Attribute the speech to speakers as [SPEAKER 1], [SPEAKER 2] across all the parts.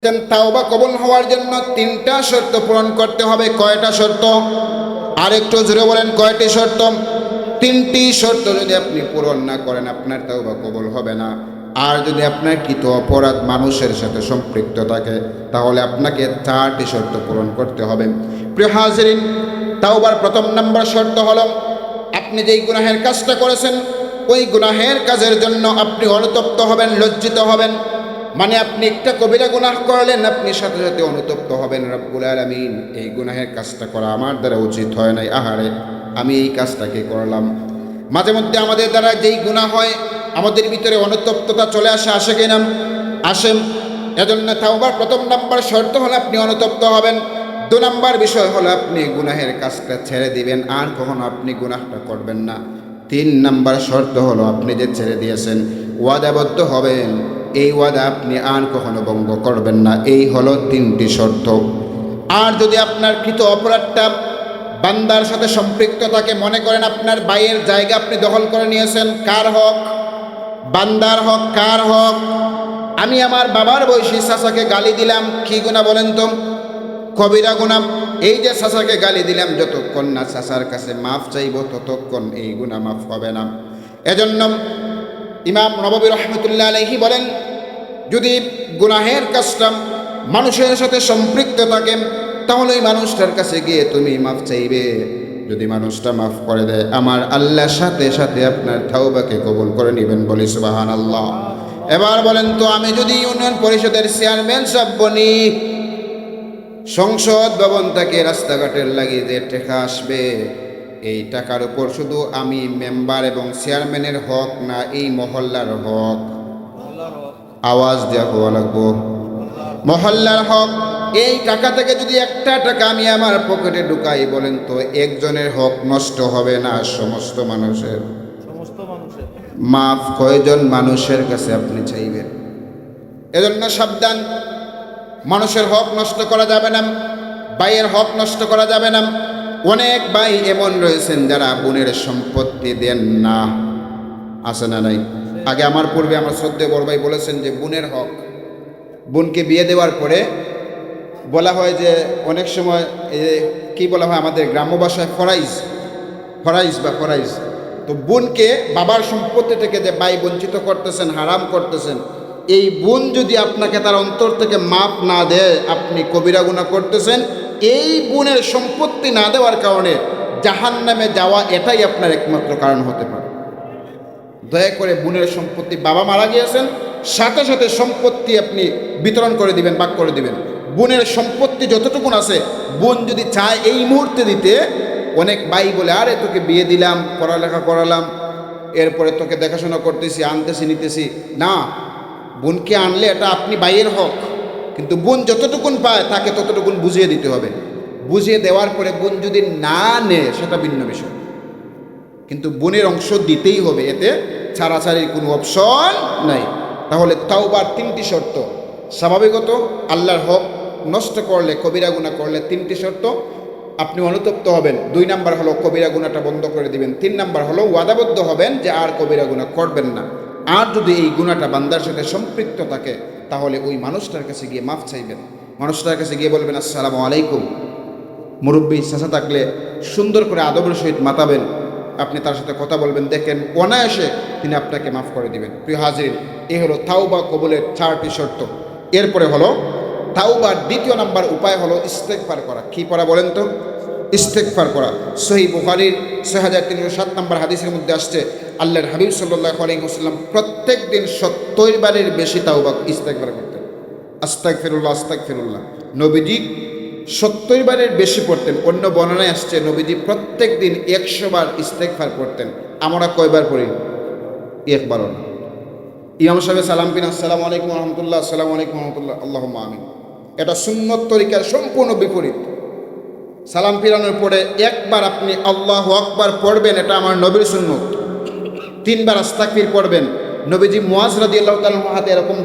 [SPEAKER 1] তাওবা কবুল হওয়ার জন্য তিনটা শর্ত পূরণ করতে হবে। কয়টা শর্ত? আর একটু জোরে বলেন, কয়টি শর্ত? তিনটি শর্ত যদি আপনি পূরণ না করেন আপনার তাওবা কবুল হবে না। আর যদি আপনার কৃত অপরাধ মানুষের সাথে সম্পৃক্ত থাকে তাহলে আপনাকে চারটি শর্ত পূরণ করতে হবে। প্রিয় হাজিরিন, তাওবার প্রথম নম্বর শর্ত হলো আপনি যেই গুনাহের কাজটা করেছেন ওই গুনাহের কাজের জন্য আপনি অনুতপ্ত হবেন, লজ্জিত হবেন। মানে আপনি একটা কবিরা গুনাহ করলেন, আপনি সাথে সাথে অনুতপ্ত হবেন, রব্বুল আলামিন এই গুনাহের কাজটা করা আমার দ্বারা উচিত হয় নাই, আহারে আমি এই কাজটাকে করলাম। মাঝে মধ্যে আমাদের দ্বারা যেই গুনাহ হয় আমাদের ভিতরে অনুতপ্ততা চলে আসে কিনা? আসেন। এজন্য তাওবার প্রথম নাম্বার শর্ত হলো আপনি অনুতপ্ত হবেন। 2 নাম্বার বিষয় হলো আপনি গুনাহের কাজটা ছেড়ে দিবেন, আর কখনো আপনি গুনাহটা করবেন না। 3 নাম্বার শর্ত হলো আপনি যে ছেড়ে দিয়েছেন ওয়াদাবদ্ধ হবেন, এই ওয়াদা আপনি আর কখনো ভঙ্গ করবেন না। এই হলো 3টি শর্ত। আর যদি আপনার কৃত অপরাধটা বান্দার সাথে সম্পৃক্ত থাকে, মনে করেন আপনার ভাইয়ের জায়গা আপনি দখল করে নিয়েছেন, কার হক? বান্দার হক। কার হক? আমি আমার বাবার বয়সী চাচাকে গালি দিলাম, কি গুনাহ বলেন তো? কবিরা গুনাহ। এই যে চাচাকে গালি দিলাম, যতক্ষণ না চাচার কাছে মাফ চাইব ততক্ষণ এই গুনাহ মাফ হবে না। এজন্য ইমাম নববী রহমতুল্লাহ আলাইহি বলেন, যদি গুনাহের কাজটা মানুষের সাথে সম্পৃক্ত থাকে তাহলে ওই মানুষটার কাছে গিয়ে তুমি মাফ চাইবে। যদি মানুষটা মাফ করে দেয় আমার আল্লাহর সাথে সাথে আপনার তাওবাকে কবুল করে নেবেন, বলি সুবহানাল্লাহ। এবার বলেন তো, আমি যদি ইউনিয়ন পরিষদের চেয়ারম্যান সাহেব বনি, সংসদ ভবন থেকে রাস্তাঘাটের লাগিয়ে যে টাকা আসবে এই টাকার উপর শুধু আমি মেম্বার এবং চেয়ারম্যানের হক না, এই মহল্লার হক? আওয়াজ দেওয়া হওয়া লাগবো। মহল্লার হক। এই টাকা থেকে যদি একটা টাকা আমি আমার পকেটে ঢুকাই, বলেন তো একজনের হক নষ্ট হবে না সমস্ত মানুষের? মাফ কয়জন মানুষের কাছে আপনি চাইবেন? এজন্য সাবধান, মানুষের হক নষ্ট করা যাবে না, ভাইয়ের হক নষ্ট করা যাবে না। অনেক ভাই এমন রয়েছেন যারা বোনের সম্পত্তি দেন না, আছে না নাই? আগে আমার পূর্বে আমার শ্রদ্ধেয় বড় ভাই বলেছেন যে বোনের হক, বোনকে বিয়ে দেওয়ার পরে বলা হয় যে অনেক সময় কি বলা হয় আমাদের গ্রাম্য ভাষায় ফরাইজ। তো বোনকে বাবার সম্পত্তি থেকে যে ভাই বঞ্চিত করতেছেন, হারাম করতেছেন, এই বোন যদি আপনাকে তার অন্তর থেকে মাপ না দেয় আপনি কবিরা গুনাহ করতেছেন। এই বোনের সম্পত্তি না দেওয়ার কারণে জাহান্নামে যাওয়া এটাই আপনার একমাত্র কারণ হতে পারে। দয়া করে বোনের সম্পত্তি, বাবা মারা গিয়েছেন সাথে সাথে সম্পত্তি আপনি বিতরণ করে দিবেন, ভাগ করে দিবেন। বোনের সম্পত্তি যতটুকুন আছে বোন যদি চায় এই মুহূর্তে দিতে, অনেক ভাই বলে আরে তোকে বিয়ে দিলাম, পড়ালেখা করালাম, এরপরে তোকে দেখাশোনা করতেছি, আনতেছি নিতেছি না, বোনকে আনলে এটা আপনি ভাইয়ের হক, কিন্তু বোন যতটুকুন পায় তাকে ততটুকুন বুঝিয়ে দিতে হবে। বুঝিয়ে দেওয়ার পরে বোন যদি না নেয় সেটা ভিন্ন বিষয়, কিন্তু বোনের অংশ দিতেই হবে, এতে ছাড়াছাড়ির কোনো অপশন নাই। তাহলে তাওবার 3টি শর্ত। স্বাভাবিকত আল্লাহর হক নষ্ট করলে, কবিরা গুনাহ করলে 3টি শর্ত, আপনি অনুতপ্ত হবেন। 2 নাম্বার হলো কবিরা গুনাহটা বন্ধ করে দিবেন। 3 নাম্বার হলো ওয়াদাবদ্ধ হবেন যে আর কবিরা গুনাহ করবেন না। আর যদি এই গুনাহটা বান্দার সাথে সম্পৃক্ত থাকে তাহলে ওই মানুষটার কাছে গিয়ে মাফ চাইবেন। মানুষটার কাছে গিয়ে বলবেন আসসালামু আলাইকুম। মুরব্বী চাচা থাকলে সুন্দর করে আদবের সহিত মাতাবেন, আপনি তার সাথে কথা বলবেন, দেখেন অনায়াসে তিনি আপনাকে মাফ করে দিবেন। প্রিয় হাজির, এই হলো তাওবা কবুলের 4টি শর্ত। এরপরে হলো তাওবার 2য় নাম্বার উপায় হলো ইস্তেগফার করা। কি করা বলেন তো? ইস্তেগফার করা। সহিহ বুখারীর 6307 নম্বর হাদিসের মধ্যে আসছে আল্লাহর হাবিব সাল্লাল্লাহু আলাইহি ওয়াসাল্লাম প্রত্যেক দিন 70 বারের বেশি তাওবা ইস্তেগফার করতেন। আস্তাগফিরুল্লাহ আস্তাগফিরুল্লাহ। নবীজি 70 বারের বেশি পড়তেন। অন্য বর্ণনায় আসছে নবীজি প্রত্যেক দিন 100 বার ইস্তেগফার করতেন। আমরা কয়বার পড়ি? একবারও না। ইমাম সাহেব সালাম কিনা আসসালামু আলাইকুম রহমতুল্লাহ, আসসালামু আলাইকুম রহমতুল্লাহ, আল্লাহুম্মা আমিন। এটা সুন্নত তরিকার সম্পূর্ণ বিপরীত। সালাম ফিরানোর পরে একবার আপনি আল্লাহু আকবার পড়বেন, এটা আমার নবীর সুন্নত। 3 বার আস্তাগফির পড়বেন। নবীজি মুয়াজ রাদিয়াল্লাহু তাআলা হাতে এরকম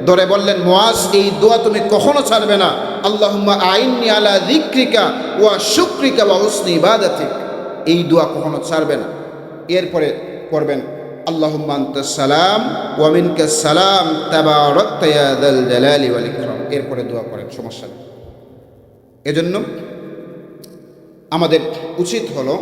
[SPEAKER 1] ধরে বললেন, মুয়াজ এই দোয়া তুমি কখনো ছাড়বে না, আল্লাহুম্মা আইন্নি আলা যিকরিকা ওয়া শুকরিকা ওয়া হুসনি ইবাদাতিক, এই দোয়া কখনো ছাড়বে না। এরপরে পড়বেন আল্লাহুম্মা আনতাস সালাম ওয়া মিনকাস সালাম তাবারাকতা ইয়া যাল জালালি ওয়াল ইকরাম। এরপরে দোয়া করেন, সমস্যা নেই। এজন্য আমাদের উচিত হলো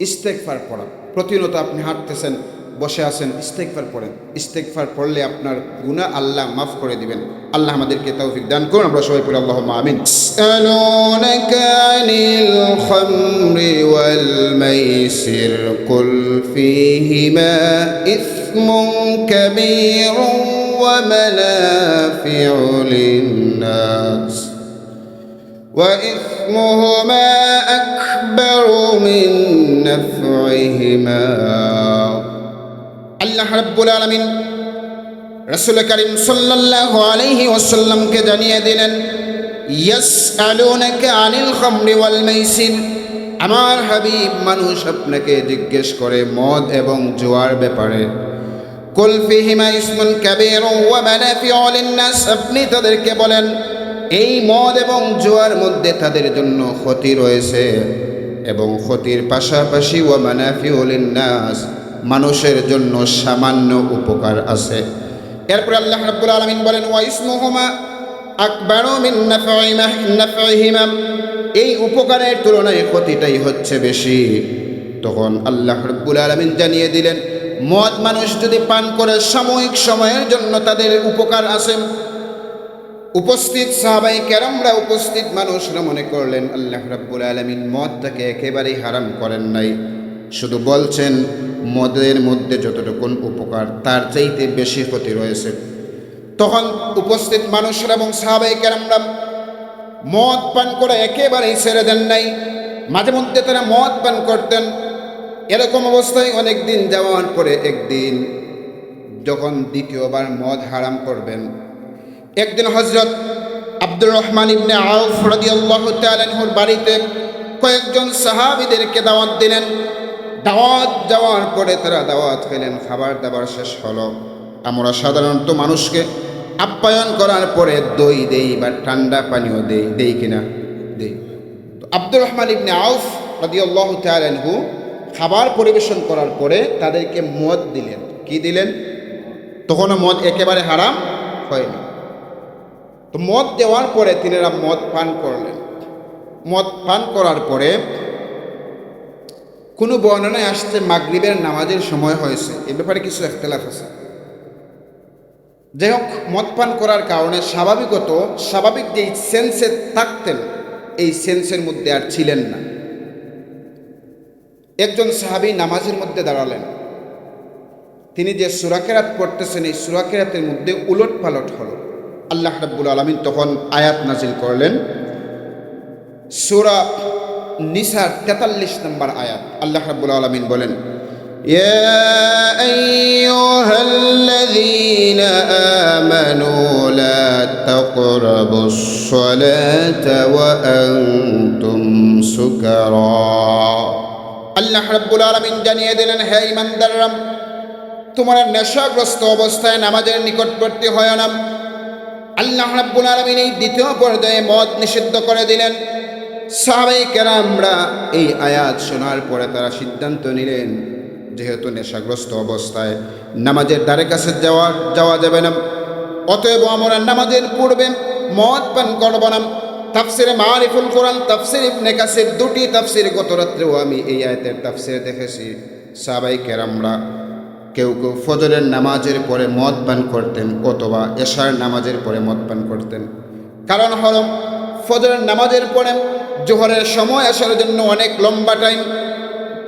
[SPEAKER 1] ইস্তেগফার পড়া। প্রতিনিয়ত আপনি হাঁটতেছেন, বসে আছেন, ইস্তেগফার পড়েন। ইস্তেগফার পড়লে আপনার গুনাহ আল্লাহ মাফ করে দিবেন। আল্লাহ আমাদেরকে তৌফিক দান করুন। আমরা সবাই পড়ি আল্লাহুম্মা আমিন। ইয়াসআলুনাকা আনিল খামরি ওয়াল মাইসির কুল ফীহিমা ইসমুন কাবীরুন ওয়া মানাফিউ লিন-নাস وإثمهما أكبر من نفعهما আল্লাহ রাব্বুল আলামিন রাসূল করিম সাল্লাল্লাহু আলাইহি ওয়াসাল্লামকে জানিয়ে দিলেন, ইয়াসআলুনাকা আনিল খামরি ওয়াল মাইসির, আমার হাবিব মানুষ আপনাকে জিজ্ঞেস করে মদ এবং জুয়ার ব্যাপারে। কুল ফীহিমা ইসমুন কাবীর ওয়া মানাফিউ লিন-নাস, আপনি তাদেরকে বলেন এই মদ এবং জুয়ার মধ্যে তাদের জন্য ক্ষতি রয়েছে এবং ক্ষতির পাশাপাশি ওয়া মানাফিউ লিন-নাস, মানুষের জন্য সামান্য উপকার আছে। এরপর আল্লাহ রাব্বুল আলামিন বলেন ওয়া ইসমুহুমা আকবারু মিন নাফইহিমা, এই উপকারের তুলনায় ক্ষতিটাই হচ্ছে বেশি। তখন আল্লাহ রাব্বুল আলামিন জানিয়ে দিলেন মদ মানুষ যদি পান করে সাময়িক সময়ের জন্য তাদের উপকার আছে। উপস্থিত সাহাবায়ে কেরামরা, উপস্থিত মানুষরা মনে করলেন আল্লাহ রাব্বুল আলামিন মদটাকে একেবারেই হারাম করেন নাই, শুধু বলছেন মদের মধ্যে যতটুকুন উপকার তার চাইতে বেশি ক্ষতি রয়েছে। তখন উপস্থিত মানুষরা এবং সাহাবায়ে কেরামরা মদ পান করে একেবারেই ছেড়ে দেন নাই, মাঝে মধ্যে তারা মদ পান করতেন। এরকম অবস্থায় অনেক দিন যাওয়ার পরে একদিন যখন দ্বিতীয়বার মদ হারাম করবেন, একদিন হযরত আব্দুর রহমান ইবনে আউফ রাদিয়াল্লাহু তাআলা আনহুর বাড়িতে কয়েকজন সাহাবীদেরকে দাওয়াত দিলেন। দাওয়াত যাওয়ার পরে তারা দাওয়াত খেলেন, খাবার দাবার শেষ হলো। আমরা সাধারণত মানুষকে আপ্যায়ন করার পরে দই দেই বা ঠান্ডা পানীয় দেই কিনা? দেই। তো আব্দুর রহমান ইবনে আউফ রাদিয়াল্লাহু তাআলা আনহু খাবার পরিবেশন করার পরে তাদেরকে মদ দিলেন। কি দিলেন? তখনও মদ একেবারে হারাম হয়নি। তো মদ দেওয়ার পরে তিনারা মদ পান করলেন। মদ পান করার পরে কোনো বর্ণনায় আসছে মাগরিবের নামাজের সময় হয়েছে, এ ব্যাপারে কিছু ইখতিলাফ আছে। যাই হোক, মদ পান করার কারণে স্বাভাবিক যেই সেন্সে থাকতেন এই সেন্সের মধ্যে আর ছিলেন না। একজন সাহাবী নামাজের মধ্যে দাঁড়ালেন, তিনি যে সূরা কেরাত পড়তেছেন এই সূরা কেরাতের মধ্যে উলট পালট হলো। আল্লাহ রাব্বুল আলামিন তখন আয়াত নাজিল করলেন, সূরা নিসার 43 নম্বর আয়াত। আল্লাহ রাব্বুল আলামিন বলেন, ইয়া আইয়ুহাল্লাযীনা আমানু লা তাকরাবুস সালাতা ওয়া আনতুম সুকারা। আল্লাহ রাব্বুল আলামিন জানিয়ে দিলেন, হে ঈমানদাররা, তোমরা নেশাগ্রস্ত অবস্থায় নামাজের নিকটবর্তী হয় না। আল্লাহ রাব্বুল আলামিন এই দ্বিতীয় পর্যায়ে মদ নিষিদ্ধ করে দিলেন। সাহাবায়ে কেরামরা এই আয়াত শোনার পরে তারা সিদ্ধান্ত নিলেন, যেহেতু নেশাগ্রস্ত অবস্থায় নামাজের ধারে কাছে যাওয়া যাবে না, অতএব আমরা নামাজের পূর্বে মদ পান করব না। তাফসিরে মারিফুল কোরআন, তাফসির ইবনে কাসির, দুটি তাফসির গত রাত্রেও আমি এই আয়াতের তাফসির দেখেছি। সাহাবায়ে কেরামরা কেউ কেউ ফজরের নামাজের পরে মদ পান করতেন অথবা এশার নামাজের পরে মদ পান করতেন। কারণ হলো ফজরের নামাজের পরে জোহরের সময় আসার জন্য অনেক লম্বা টাইম,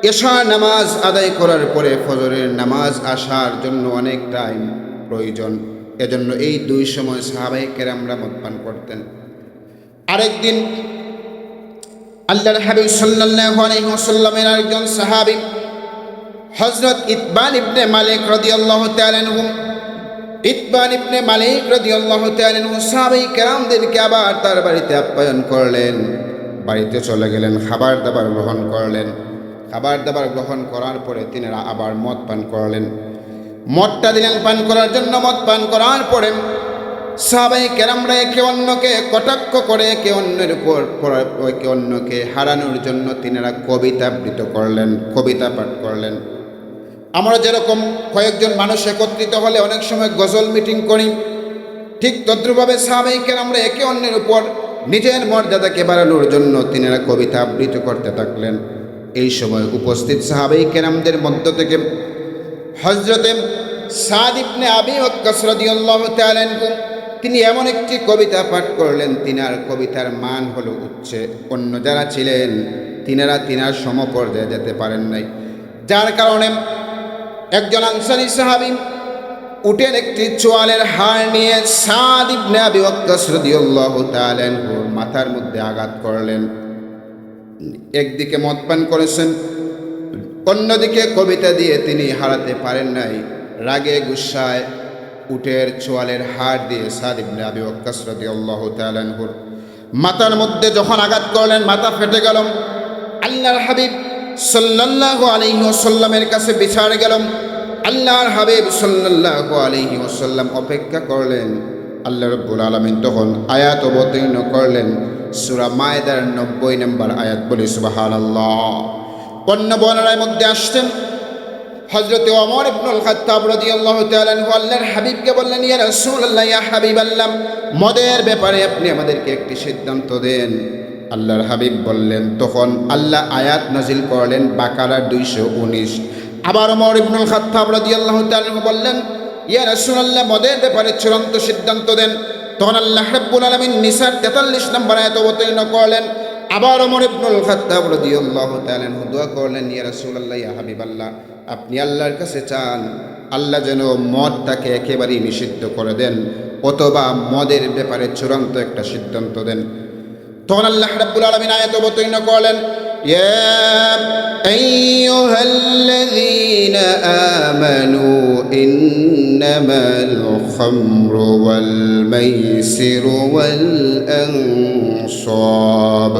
[SPEAKER 1] এশার নামাজ আদায় করার পরে ফজরের নামাজ আসার জন্য অনেক টাইম প্রয়োজন। এজন্য এই দুই সময় সাহাবায়ে কেরামরা মদ পান করতেন। আরেকদিন আল্লাহর হাবিব সাল্লাল্লাহু আলাইহি ওয়াসাল্লামের আরেকজন সাহাবী হযরত ইতবান ইবনে মালিক রাদিয়াল্লাহু তাআলা আনহু, ইতবান ইবনে মালিক রাদিয়াল্লাহু তাআলা আনহু সাহাবায়ে কেরামদেরকে আবার তার বাড়িতে আপ্যায়ন করলেন। বাড়িতে চলে গেলেন, খাবার দাবার গ্রহণ করলেন। খাবার দাবার গ্রহণ করার পরে তিনারা আবার মদ পান করলেন। মদটা দিলেন পান করার জন্য। মদ পান করার পরে সাহাবায়ে কেরামরা একে অন্যকে কটাক্ষ করে একে অন্যকে হারানোর জন্য তিনারা কবিতা আবৃত্তি করলেন, কবিতা পাঠ করলেন। আমরা যেরকম কয়েকজন মানুষ একত্রিত হলে অনেক সময় গজল মিটিং করি, ঠিক তদ্রুপভাবে সাহাবায়ে কেরামরা একে অন্যের উপর নিজের মর্যাদাকে বাড়ানোর জন্য তিনারা কবিতা আবৃত্তি করতে থাকলেন। এই সময় উপস্থিত সাহাবায়ে কেরামদের মধ্য থেকে হযরতে সাদ ইবনে আবি ওয়াক্কাস রাদিয়াল্লাহু তাআলা আনহু তিনি এমন একটি কবিতা পাঠ করলেন, তিনার কবিতার মান হলো উচ্চে। অন্য যারা ছিলেন তিনার সমপর্যায়ে যেতে পারেন নাই, যার কারণে একজন আনসারী সাহাবী উটের একটি চোয়ালের হাড় নিয়ে সাদ ইবনে আবি ওয়াক্কাস রাদিয়াল্লাহু তাআলা আনহুর মাথার মধ্যে আঘাত করলেন। একদিকে মদ পান করেছেন, অন্যদিকে কবিতা দিয়ে তিনি হারাতে পারেন নাই। রাগে গুসায় উটের চোয়ালের হাড় দিয়ে সাদ ইবনে আবি ওয়াক্কাস রাদিয়াল্লাহু তাআলা আনহুর মাথার মধ্যে যখন আঘাত করলেন, মাথা ফেটে গেল। আল্লাহর হাবিব সাল্লাল্লাহু আলাইহি ওয়াসাল্লামের কাছে বিচার গেল। আল্লাহর হাবিব সাল্লাল্লাহু আলাইহি ওয়াসাল্লাম অপেক্ষা করলেন। আল্লাহ রাব্বুল আলামিন তখন আয়াত অবতীর্ণ করলেন, সূরা মায়েদার 90 নম্বর আয়াত, বলি সুবহানাল্লাহ। অন্য বর্ণনার মধ্যে আসছেন হযরতে ওমর ইবনুল খাত্তাব রাদিয়াল্লাহু তাআলা আনহু আল্লাহর হাবিবকে বললেন, ইয়া রাসূলুল্লাহ, ইয়া হাবিবাল্লাহ, মদের ব্যাপারে আপনি আমাদেরকে একটি সিদ্ধান্ত দেন। আল্লাহর হাবিব বললেন, তখন আল্লাহ আয়াত নাজিল করলেন বাকারা 219। আবার ওমর ইবনুল খাত্তাব রাদিয়াল্লাহু তাআলা আনহু বললেন, ইয়া রাসূলুল্লাহ, মদের ব্যাপারে চূড়ান্ত সিদ্ধান্ত দেন। তখন আল্লাহ রাব্বুল আলামিন নিসার 43 নম্বর আয়াত অবতীর্ণ করলেন। আবার ওমর ইবনুল খাত্তাব রাদিয়াল্লাহু তাআলা আনহু দোয়া করলেন, ইয়া রাসূলুল্লাহ, ইয়া হাবিবাল্লাহ, আপনি আল্লাহর কাছে চান আল্লাহ যেন মদটাকে একেবারেই নিষিদ্ধ করে দেন, অথবা মদের ব্যাপারে চূড়ান্ত একটা সিদ্ধান্ত দেন। তখন আল্লাহ রাব্বুল আলামিন আয়াত অবতীর্ণ করলেন, ইয়া আইয়ুহাল্লাযীনা আমানু ইন্নামাল খামরু ওয়াল মাইসিরু ওয়াল আনসাব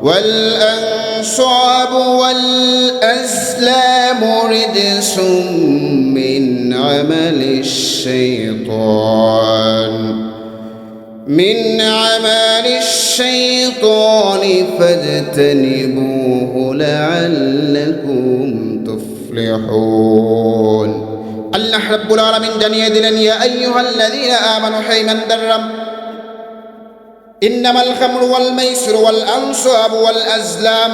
[SPEAKER 1] ওয়াল আজলামু রিজসুম মিন আমালিশ শাইতানি ফাজতানিবুহু লাআল্লাকুম তুফলিহুন। আল্লাহ রাব্বুল আলামিন জানিয়ে দিলেন, ইয়া আইয়ুহাল্লাযীনা আমানু হাইমান দাররাম ইন্নামাল খামরু ওয়াল মাইসিরু ওয়াল আনসাবু ওয়াল আজলাম,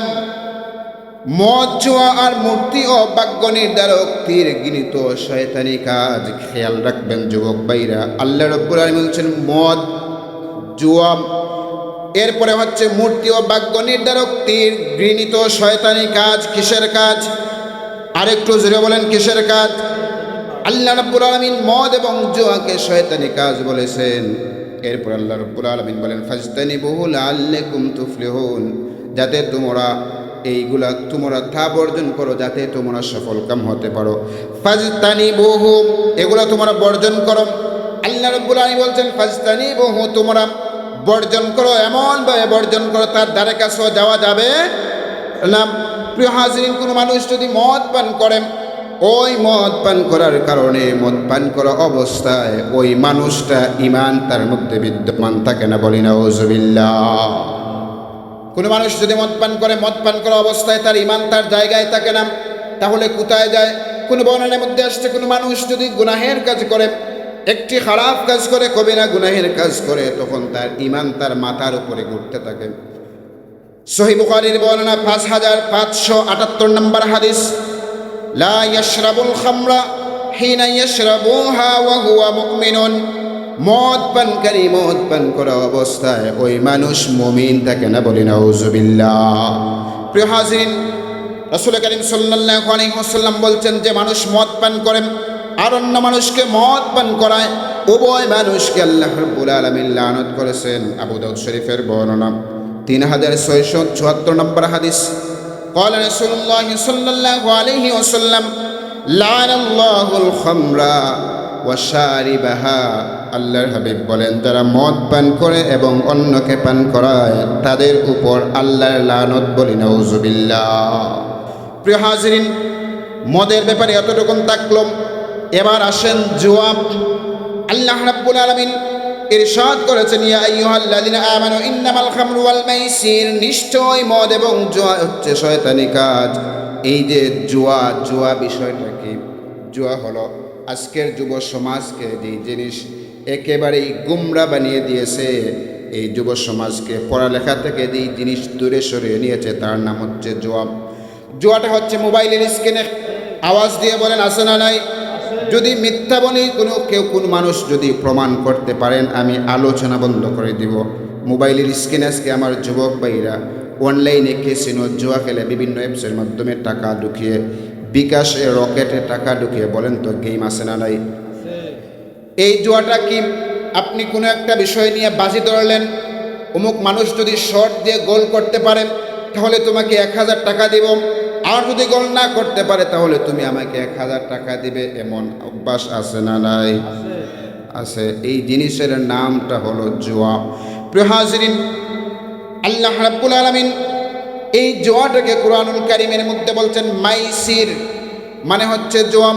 [SPEAKER 1] মদ, জুয়া আর মূর্তি ও ভাগ্য নির্ধারক তীর গৃহীত শয়তানি কাজ। খেয়াল রাখবেন যুবক ভাইরা, আল্লাহ রাব্বুল আলামিন বলছেন মদ, জুয়া, এরপরে হচ্ছে মূর্তি ও ভাগ্য নির্ধারক তীর গৃহীত শয়তানি কাজ। কিসের কাজ? আরেকটু জোরে বলেন, কিসের কাজ? আল্লাহ রাব্বুল আলামিন মদ এবং জুয়াকে শয়তানি কাজ বলেছেন। এরপর আল্লাহ রাব্বুল আলামিন বলেন, ফাজতানিবুহু লাআল্লাকুম তুফলিহুন, যাতে তোমরা তা বর্জন করো, যাতে তোমরা সফল কাম হতে পারো। ফাজতানিবুহু, এগুলো তোমরা বর্জন করো। আল্লাহ রাব্বুল আলামিন বলছেন ফাজতানিবুহু, তোমরা বর্জন করো, এমনভাবে বর্জন করো তার ধারে কাছেও যাওয়া যাবে না। প্রিয় হাজরিন, কোনো মানুষ যদি মদ পান করেন, ওই মদ পান করার কারণে, মদ পান করা অবস্থায় ওই মানুষটা ঈমান তার মধ্যে বিদ্যমান থাকে না, বলি নাউযুবিল্লাহ। কোনো মানুষ যদি মদ পান করে, মদ পান করা অবস্থায় তার ঈমান তার জায়গায় থাকে না, তাহলে কোথায় যায়? কোনো বর্ণনার মধ্যে আসছে, কোনো মানুষ যদি গুনাহের কাজ করে, একটি খারাপ কাজ করে, কবিরা গুনাহের কাজ করে, তখন তার ঈমান তার মাথার উপরে ঘুরতে থাকে। সহিহ বুখারীর বর্ণনা 5578 নম্বর হাদিস, লা ইয়াশরাবুল খামরা হিনা ইয়াশরাবুহা ওয়া হুয়া মুমিনুন, মদ পানকারী মদ পান করা অবস্থায় ওই মানুষ মুমিন থাকে না, বলি নাউযুবিল্লাহ। প্রিয় হাজরিন, রাসূল কারীম সাল্লাল্লাহু আলাইহি ওয়াসাল্লাম বলছেন, যে মানুষ মদ পান করে আর অন্য মানুষকে মদ পান করায়, উভয় মানুষকে আল্লাহ রাব্বুল আলামিন লানত করেছেন। আবু দাউদ শরীফের বর্ণনা 3674 নম্বর হাদিস, قال رسول الله صلى الله عليه وسلم لعن الله الخمر وشاربها, আল্লাহর হাবিব বলেন, যারা মদ পান করে এবং অন্যকে পান করায় তাদের উপর আল্লাহর লানত, বলি নাউযুবিল্লাহ। প্রিয় হাজরিন, মদের ব্যাপারে এতটুকু থাকলো। এবার আসেন জুয়া। আল্লাহ রাব্বুল আলামিন ইরশাদ করেছেন, ইয়া আইয়ুহাল্লাযীনা আমানু ইন্নামাল খামরু ওয়াল মাইসির, নিশ্চয় মদ এবং জুয়া হচ্ছে শয়তানি কাজ। এই যে জুয়া বিষয়টা কি? জুয়া হলো আজকের যুব সমাজকে যে জিনিস একেবারেই গুমরা বানিয়ে দিয়েছে। এই যুব সমাজকে পড়ালেখা থেকে যেই জিনিস দূরে সরিয়ে নিয়েছে তার নাম হচ্ছে জুয়া। জুয়াটা হচ্ছে মোবাইলের স্ক্রিনে আওয়াজ দিয়ে বলেন আছে না নাই? যদি মিথ্যা বলি কোন মানুষ যদি প্রমাণ করতে পারেন আমি আলোচনা বন্ধ করে দিব। মোবাইলের স্ক্রিনে আজকে আমার যুবক ভাইরা অনলাইনে ক্যাসিনো জুয়া খেলে বিভিন্ন অ্যাপসের মাধ্যমে টাকা ঢুকিয়ে, বিকাশে রকেটে টাকা ঢুকিয়ে, বলেন তো গেম আছে না নাই? এই জুয়াটা কি আপনি কোনো একটা বিষয় নিয়ে বাজি ধরলেন, অমুক মানুষ যদি শর্ট দিয়ে গোল করতে পারে তাহলে তোমাকে 1000 টাকা দিব, আর যদি গোল না করতে পারে তাহলে তুমি আমাকে 1000 টাকা দিবে। এমন অভ্যাস আছে না নাই? আছে। এই জিনিসের নামটা হলো জুয়া। প্রিয় হাজিরিন, আল্লাহ রাব্বুল আলামিন এই জুয়াটাকে কুরআনুল কারীমের মধ্যে বলছেন মাইসির, মানে হচ্ছে জুয়া।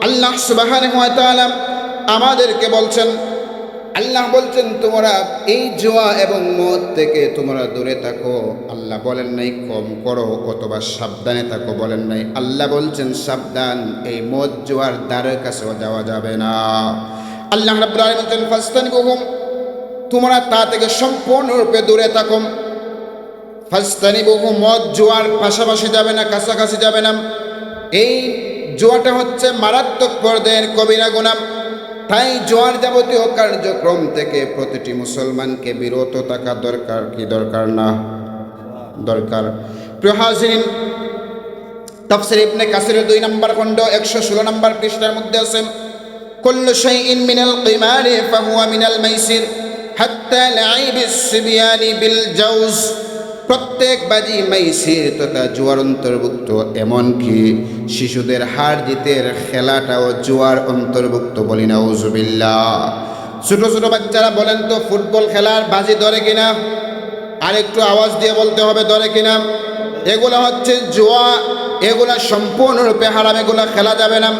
[SPEAKER 1] আল্লাহ সুবহানাহু ওয়া তাআলা আমাদেরকে বলছেন, আল্লাহ বলছেন তোমরা এই জুয়া এবং মদ থেকে তোমরা দূরে থাকো। আল্লাহ বলেন নাই কম করো অথবা সাবধানে থাকো, বলেন নাই। আল্লাহ বলছেন সাবধান, এই মদ জুয়ার দ্বারের কাছেও যাওয়া যাবে না। আল্লাহ রাব্বুল আলামিন বলছেন ফাস্তানিবুহুম, তোমরা তা থেকে সম্পূর্ণরূপে দূরে থাকো। ফাস্তানিবুহুম, মদ জুয়ার পাশাপাশি যাবে না, কাছাকাছি যাবে না। এই জুয়াটা হচ্ছে মারাত্মক পর্যায়ের কবিরা গুনাহ। তাই জুয়ার যাবতীয় কার্যক্রম থেকে প্রতিটি মুসলমানকে বিরত থাকা দরকার, কি দরকার না দরকার? প্রিয় হাজিরিন, তাফসীর ইবনে কাসিরের 2 নম্বর খণ্ড 116 নম্বর পৃষ্ঠার মধ্যে আছে কুল্লু শাইইন মিনাল কিমারি ফাহুয়া মিনাল মাইসির হাত্তা লাইবিস সিবয়ানি বিল জাউজ। প্রত্যেক বাজি মাইসির তথা জুয়ার অন্তর্ভুক্ত, এমনকি শিশুদের হার জিতের খেলাটাও জুয়ার অন্তর্ভুক্ত। বলি নাউজুবিল্লাহ। ছোট ছোট বাচ্চারা বলেন তো ফুটবল খেলার বাজি ধরে কিনা? আর একটু আওয়াজ দিয়ে বলতে হবে ধরে কিনা? এগুলা হচ্ছে জুয়া, এগুলা সম্পূর্ণরূপে হারাম, এগুলা খেলা যাবে না।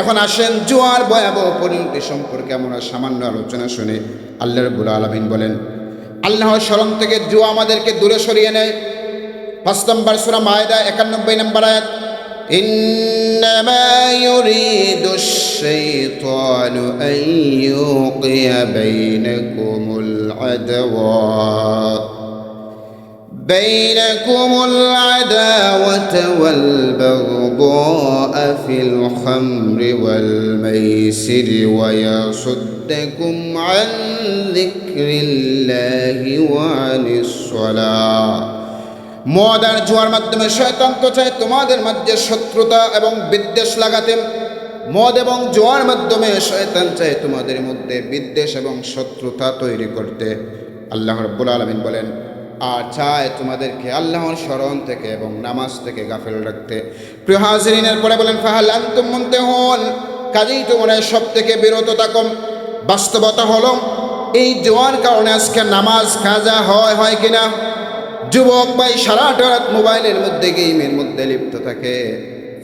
[SPEAKER 1] এখন আসেন জুয়ার ভয়াবহ পরিণতি সম্পর্কে আমরা সামান্য আলোচনা শুনি। আল্লাহ রাব্বুল আলামিন বলেন, আল্লাহর শরণ থেকে জুয়া আমাদেরকে দূরে সরিয়ে নেয়। 5 নম্বর সূরা মায়েদা 91 নম্বর আয়াত, ইন্নামা ইউরিদুশ শাইতানু আন ইউকিয়া বাইনাকুমুল আদাওয়াতা ওয়াল বাগদাআ ফিল খামরি ওয়াল মাইসিরি ওয়া ইয়াসুদ্দাকুম আন যিকরিল্লাহি ওয়া আনিস সালাহ। মদ আর জুয়ার মাধ্যমে শয়তান তো চায় তোমাদের মধ্যে শত্রুতা এবং বিদ্বেষ লাগাতে। মদ এবং জুয়ার মাধ্যমে শয়তান চায় তোমাদের মধ্যে বিদ্বেষ এবং শত্রুতা তৈরি করতে। আল্লাহ রাব্বুল আলামিন বলেন, আর চায় তোমাদেরকে আল্লাহর স্মরণ থেকে এবং নামাজ থেকে গাফিল রাখতে। প্রিয় হাজিরিনের পরে বলেন ফাহাল আনতুম মুনতাহুন, কাজেই তোমরা সব থেকে বিরত থাকো। বাস্তবতা হলো এই জুয়ার কারণে আজকে নামাজ কাজা হয় কিনা? যুবক ভাই সারাটা রাত মোবাইলের মধ্যে গেমের মধ্যে লিপ্ত থাকে।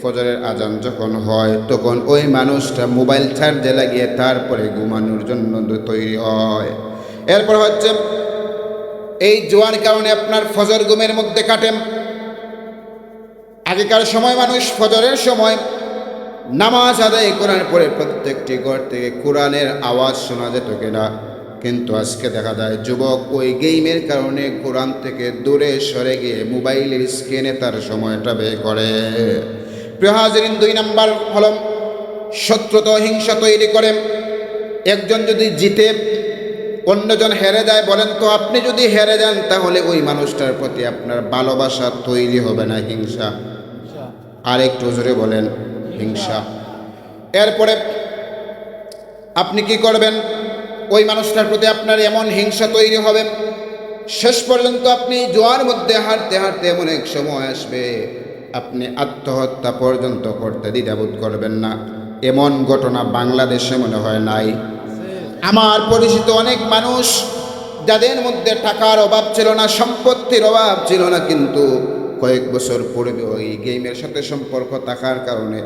[SPEAKER 1] ফজরের আজান যখন হয় তখন ওই মানুষটা মোবাইল চার্জে লাগিয়ে তারপরে ঘুমানোর জন্য তৈরি হয়। এরপর হচ্ছে এই জুয়ার কারণে আপনার ফজর ঘুমের মধ্যে কাটেন। আগেকার সময় মানুষ ফজরের সময় নামাজ আদায় করার পরে প্রত্যেকটি ঘর থেকে কোরআনের আওয়াজ শোনা যেত কিনা, কিন্তু আজকে দেখা যায় যুবক ওই গেমের কারণে কোরআন থেকে দূরে সরে গিয়ে মোবাইলের স্ক্রিনে তার সময়টা ব্যয় করে। প্রিয় হাজিরিন, 2 নম্বর হল শত্রুতা, হিংসা তৈরি করে। একজন যদি জিতে অন্যজন হেরে যায়, বলেন তো আপনি যদি হেরে যান তাহলে ওই মানুষটার প্রতি আপনার ভালোবাসা তৈরি হবে না হিংসা? আর একটু জোরে বলেন হিংসা। এরপরে আপনি কি করবেন? ওই মানুষটার প্রতি আপনার এমন হিংসা তৈরি হবে, শেষ পর্যন্ত আপনি জুয়ার মধ্যে হারতে হারতে এমন এক সময় আসবে আপনি আত্মহত্যা পর্যন্ত করতে দ্বিধাবোধ করবেন না। এমন ঘটনা বাংলাদেশে মনে হয় নাই। আমার পরিচিত অনেক মানুষ যাদের মধ্যে টাকার অভাব ছিল না, সম্পত্তির অভাব ছিল না, কিন্তু কয়েক বছর পূর্বে ওই গেমের সাথে সম্পর্ক থাকার কারণে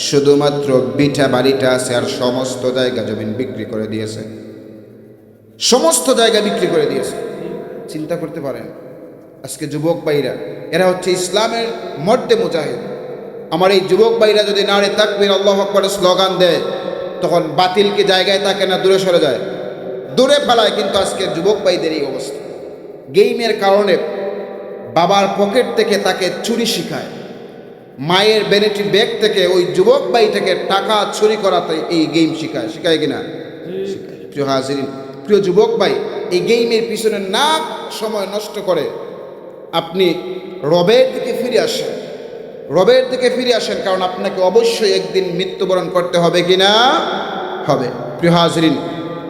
[SPEAKER 1] শুধুমাত্র বিটা বাড়িটা আছে আর সমস্ত জায়গা জমিন বিক্রি করে দিয়েছে। সমস্ত জায়গা বিক্রি করে দিয়েছে। চিন্তা করতে পারেন আজকে যুবক ভাইরা, এরা হচ্ছে ইসলামের মর্দে মুজাহিদ। আমার এই যুবক ভাইরা যদি নারে তাকবীর আল্লাহু আকবার স্লোগান দেয় তখন বাতিল কি জায়গায় থাকে না দূরে সরে যায়? দূরে ফেলায়, কিন্তু আজকে যুবক ভাইদের এই অবস্থা। গেমের কারণে বাবার পকেট থেকে তাকে চুরি শিখায়, মায়ের ভ্যানিটি ব্যাগ থেকে ওই যুবক ভাই থেকে টাকা চুরি করাতে এই গেম শিখায়, শিখায় কিনা? প্রিয় হাজিরিন, প্রিয় যুবক ভাই, এই গেমের পিছনে না সময় নষ্ট করে আপনি রবের দিকে ফিরে আসেন, রবের দিকে ফিরে আসেন, কারণ আপনাকে অবশ্যই একদিন মৃত্যুবরণ করতে হবে কিনা? হবে। প্রিয় হাজিরিন,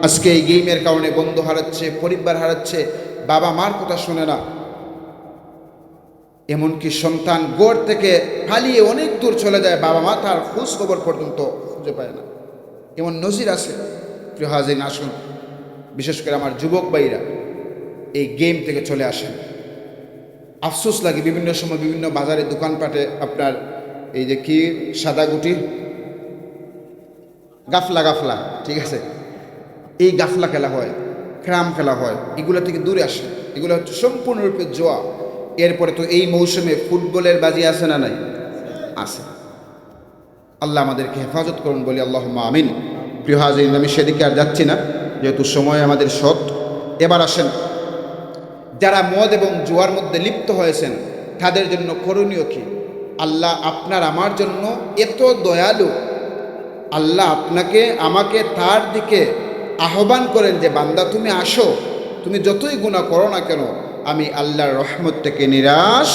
[SPEAKER 1] আজকে এই গেমের কারণে বন্ধু হারাচ্ছে, পরিবার হারাচ্ছে, বাবা মার কথা শোনে না, এমনকি সন্তান গড় থেকে পালিয়ে অনেক দূর চলে যায়, বাবা মা তার খোঁজ খবর পর্যন্ত খুঁজে পায় না, এমন নজির আছে। প্রিয় হাজিরিন, আসুন বিশেষ করে আমার যুবক ভাইরা এই গেম থেকে চলে আসেন। আফসোস লাগে বিভিন্ন সময় বিভিন্ন বাজারে দোকানপাটে আপনার এই যে কি সাদা গুটি গাফলা গাফলা, ঠিক আছে, এই গাফলা খেলা হয়, ক্রাম খেলা হয়, এগুলো থেকে দূরে আসে। এগুলো হচ্ছে সম্পূর্ণরূপে জোয়া। এরপরে তো এই মৌসুমে ফুটবলের বাজি আছে না নাই? আছে। আল্লাহ আমাদেরকে হেফাজত করুন বলি আল্লাহুম্মা আমিন। প্রিয় হাজিরিন, আমি সেদিকে আর যাচ্ছি না, যেহেতু সময় আমাদের শর্ট। এবার আসেন, যারা মদ এবং জুয়ার মধ্যে লিপ্ত হয়েছেন তাদের জন্য করণীয় কি? আল্লাহ আপনার আমার জন্য এত দয়ালু, আল্লাহ আপনাকে আমাকে তার দিকে আহ্বান করেন যে বান্দা তুমি আসো, তুমি যতই গুনাহ করো না কেন আমি আল্লাহর রহমত থেকে নিরাশ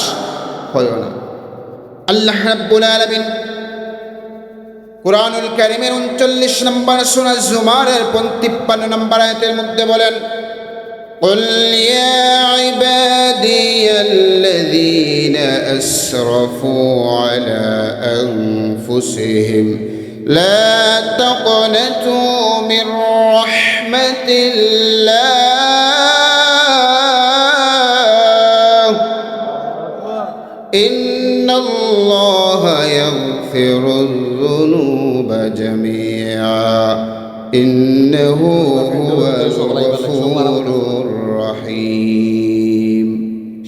[SPEAKER 1] হইও না। আল্লাহ রাব্বুল আলামিন কুরআনুল কারীমের 39 নম্বর সূরা জুমারের 53 নম্বর আয়াতের মধ্যে বলেন, قل يا عبادي الذين أسرفوا على أنفسهم لا تقنطوا من رحمة الله إن الله يغفر الذنوب جميعا إنه هو الغفور الرحيم।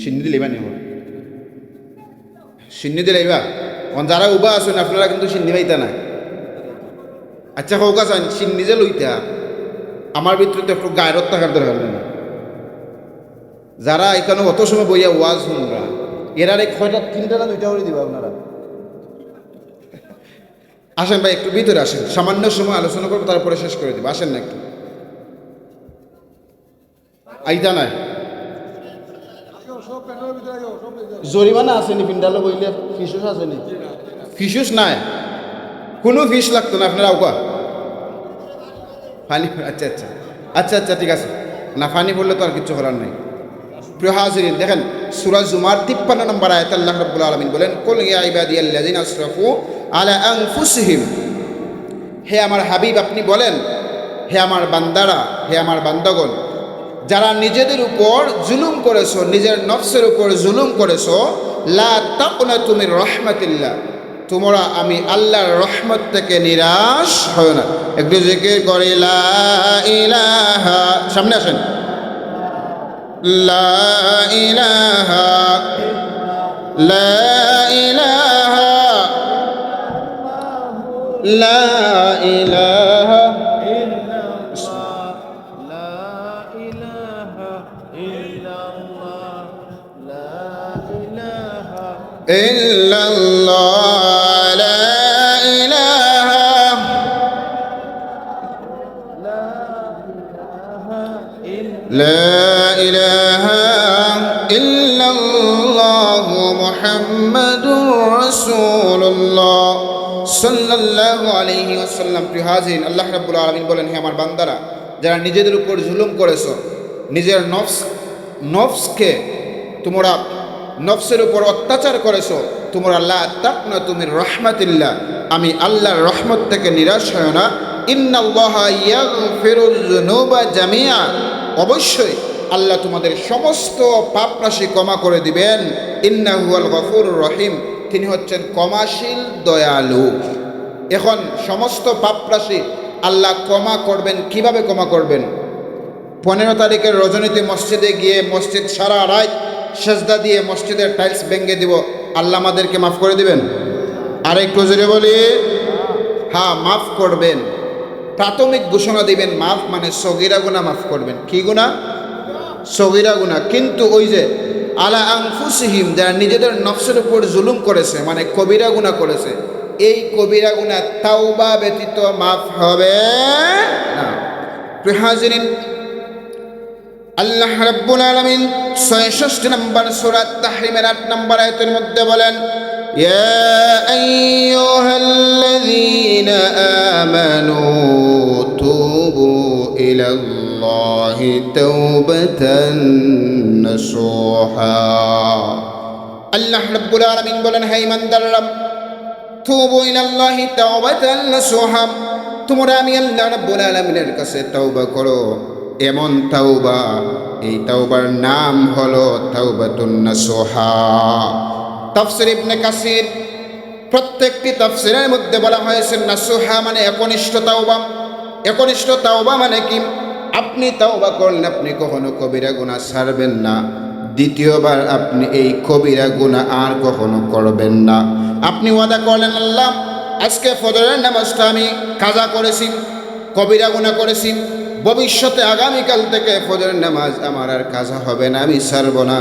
[SPEAKER 1] সিন্নি দিলেবা নি সিন্নি দিলেবা যারা উবা আছেন আপনারা কিন্তু সিন্নি পাইতা না। আচ্ছা হোক আছেন সিন্নি যে লইতা আমার ভিতরে তো একটু গায়রত থাকার দরকার নেই। যারা এখানে অত সময় বইয়া ওয়াজ শুনরা এরার এই কয়টা 3টা না 2টা করে দিবা আপনারা। আসেন ভাই একটু ভিতরে আসেন, সামান্য সময় আলোচনা করবো তারপরে শেষ করে দেবো। আসেন না একটু, আইতা নাই জরিমানা আসেনি, পিন্ডালো বইলে ফিসুস আসেনি? ফিসুস নাই, কোনো ফিস লাগতো না। আপনারা আউকা ফানি? আচ্ছা আচ্ছা আচ্ছা আচ্ছা ঠিক আছে, না ফানি বললে তো আর কিছু করার নাই। প্রিয় হাজিরিন, দেখেন সূরা জুমার 53 নম্বর আয়াতে আল্লাহ রাব্বুল আলামিন বলেন, কুল ইয়া ইবাদিয়াল্লাযিনা আসরাফু আলা আনফুসিহিম, হে আমার হাবিব আপনি বলেন, হে আমার বান্দারা, হে আমার বান্দাগণ, যারা নিজেদের উপর জুলুম করেছো, নিজের নফসের উপর জুলুম করেছো, লা তাকনাতু মির রাহমাতিল্লাহ, তোমরা আমি আল্লাহর রহমত থেকে নিরাশ হয় না। একটু জিকির করে লা ইলাহা, সামনে আসেন, লা ইলাহা লা ইলাহা লা ইলাহা ইল্লাল্লাহ লা ইলাহা লা ইলাহা ইল্লাল্লাহ মুহাম্মাদুর রাসূলুল্লাহ সাল্লাল্লাহু আলাইহি ওয়াসাল্লাম। প্রিয় হাজিরিন, আল্লাহ রাব্বুল আলামিন বলেন, হে আমার বান্দারা, যারা নিজেদের উপর জুলুম করেছো, নিজের নফসকে তোমরা নফসের উপর অত্যাচার করেছো, তোমরা লা তাকনাতু মির রাহমাতিল্লাহ, আমি আল্লাহর রহমত থেকে নিরাশ হয় না। ইন্নাল্লাহা ইয়াগফিরুয যুনুবা জামিআ, অবশ্যই আল্লাহ তোমাদের সমস্ত পাপ রাশি ক্ষমা করে দিবেন। ইন্নাহু হুয়াল গফুরুর রহিম, তিনি হচ্ছেন ক্ষমাশীল দয়ালু। এখন সমস্ত পাপ রাশি আল্লাহ ক্ষমা করবেন, কিভাবে ক্ষমা করবেন? 15 তারিখের রজনীতে মসজিদে গিয়ে মসজিদ সারা রাত সেজদা দিয়ে মসজিদের টাইলস ভেঙে দিব, আল্লাহ আমাদেরকে মাফ করে দিবেন? আর একটু জোরে বলি, হ্যাঁ মাফ করবেন। প্রাথমিক ঘোষণা দিবেন মাফ মানে সগীরা গুনাহ মাফ করবেন। কি গুনাহ? সগীরা গুনাহ। কিন্তু ওই যে আলা আনফুসিহিম, যারা নিজেদের নফসের উপর জুলুম করেছে মানে কবিরা গুনাহ করেছে, এই কবিরা গুনাহ তাওবা ব্যতীত মাফ হবে না। প্রিয় হাজিরিন, আল্লাহ রাব্বুল আলামিন ৬৬ নম্বর সূরা তাহরিমের ৮ নম্বর আয়াতের মধ্যে বলেন, ইয়া আইয়ুহাল্লাযীনা আমানু তুবু ইলাল্লাহি তাওবাতান নাসুহা। আল্লাহ রাব্বুল আলামিন বলেন, হে ঈমানদাররা, তুবু ইলাল্লাহি তাওবাতান নাসুহা, তোমরা আমি আল্লাহ রাব্বুল আলামিনের কাছে তওবা করো, এমন তাওবা, এই তাওবার নাম হলো তাওবাতুন নাসুহা। তাফসীর ইবনে কাসির প্রত্যেকটি তাফসীরের মধ্যে বলা হয়েছে নাসুহা মানে একনিষ্ঠ তাওবা। একনিষ্ঠ তাওবা মানে কি? আপনি তাওবা করলেন, আপনি কখনো কবিরা গুনাহ ছাড়বেন না, দ্বিতীয়বার আপনি এই কবিরা গুনাহ আর কখনো করবেন না। আপনি ওয়াদা করলেন, আল্লাহ আজকে ফজরের নামাজটা আমি কাজা করেছি, কবিরা গুনাহ করেছি, ভবিষ্যতে আগামীকাল থেকে ফজরের নামাজ আমার আর কাজা হবে না, আমি ছাড়ব না।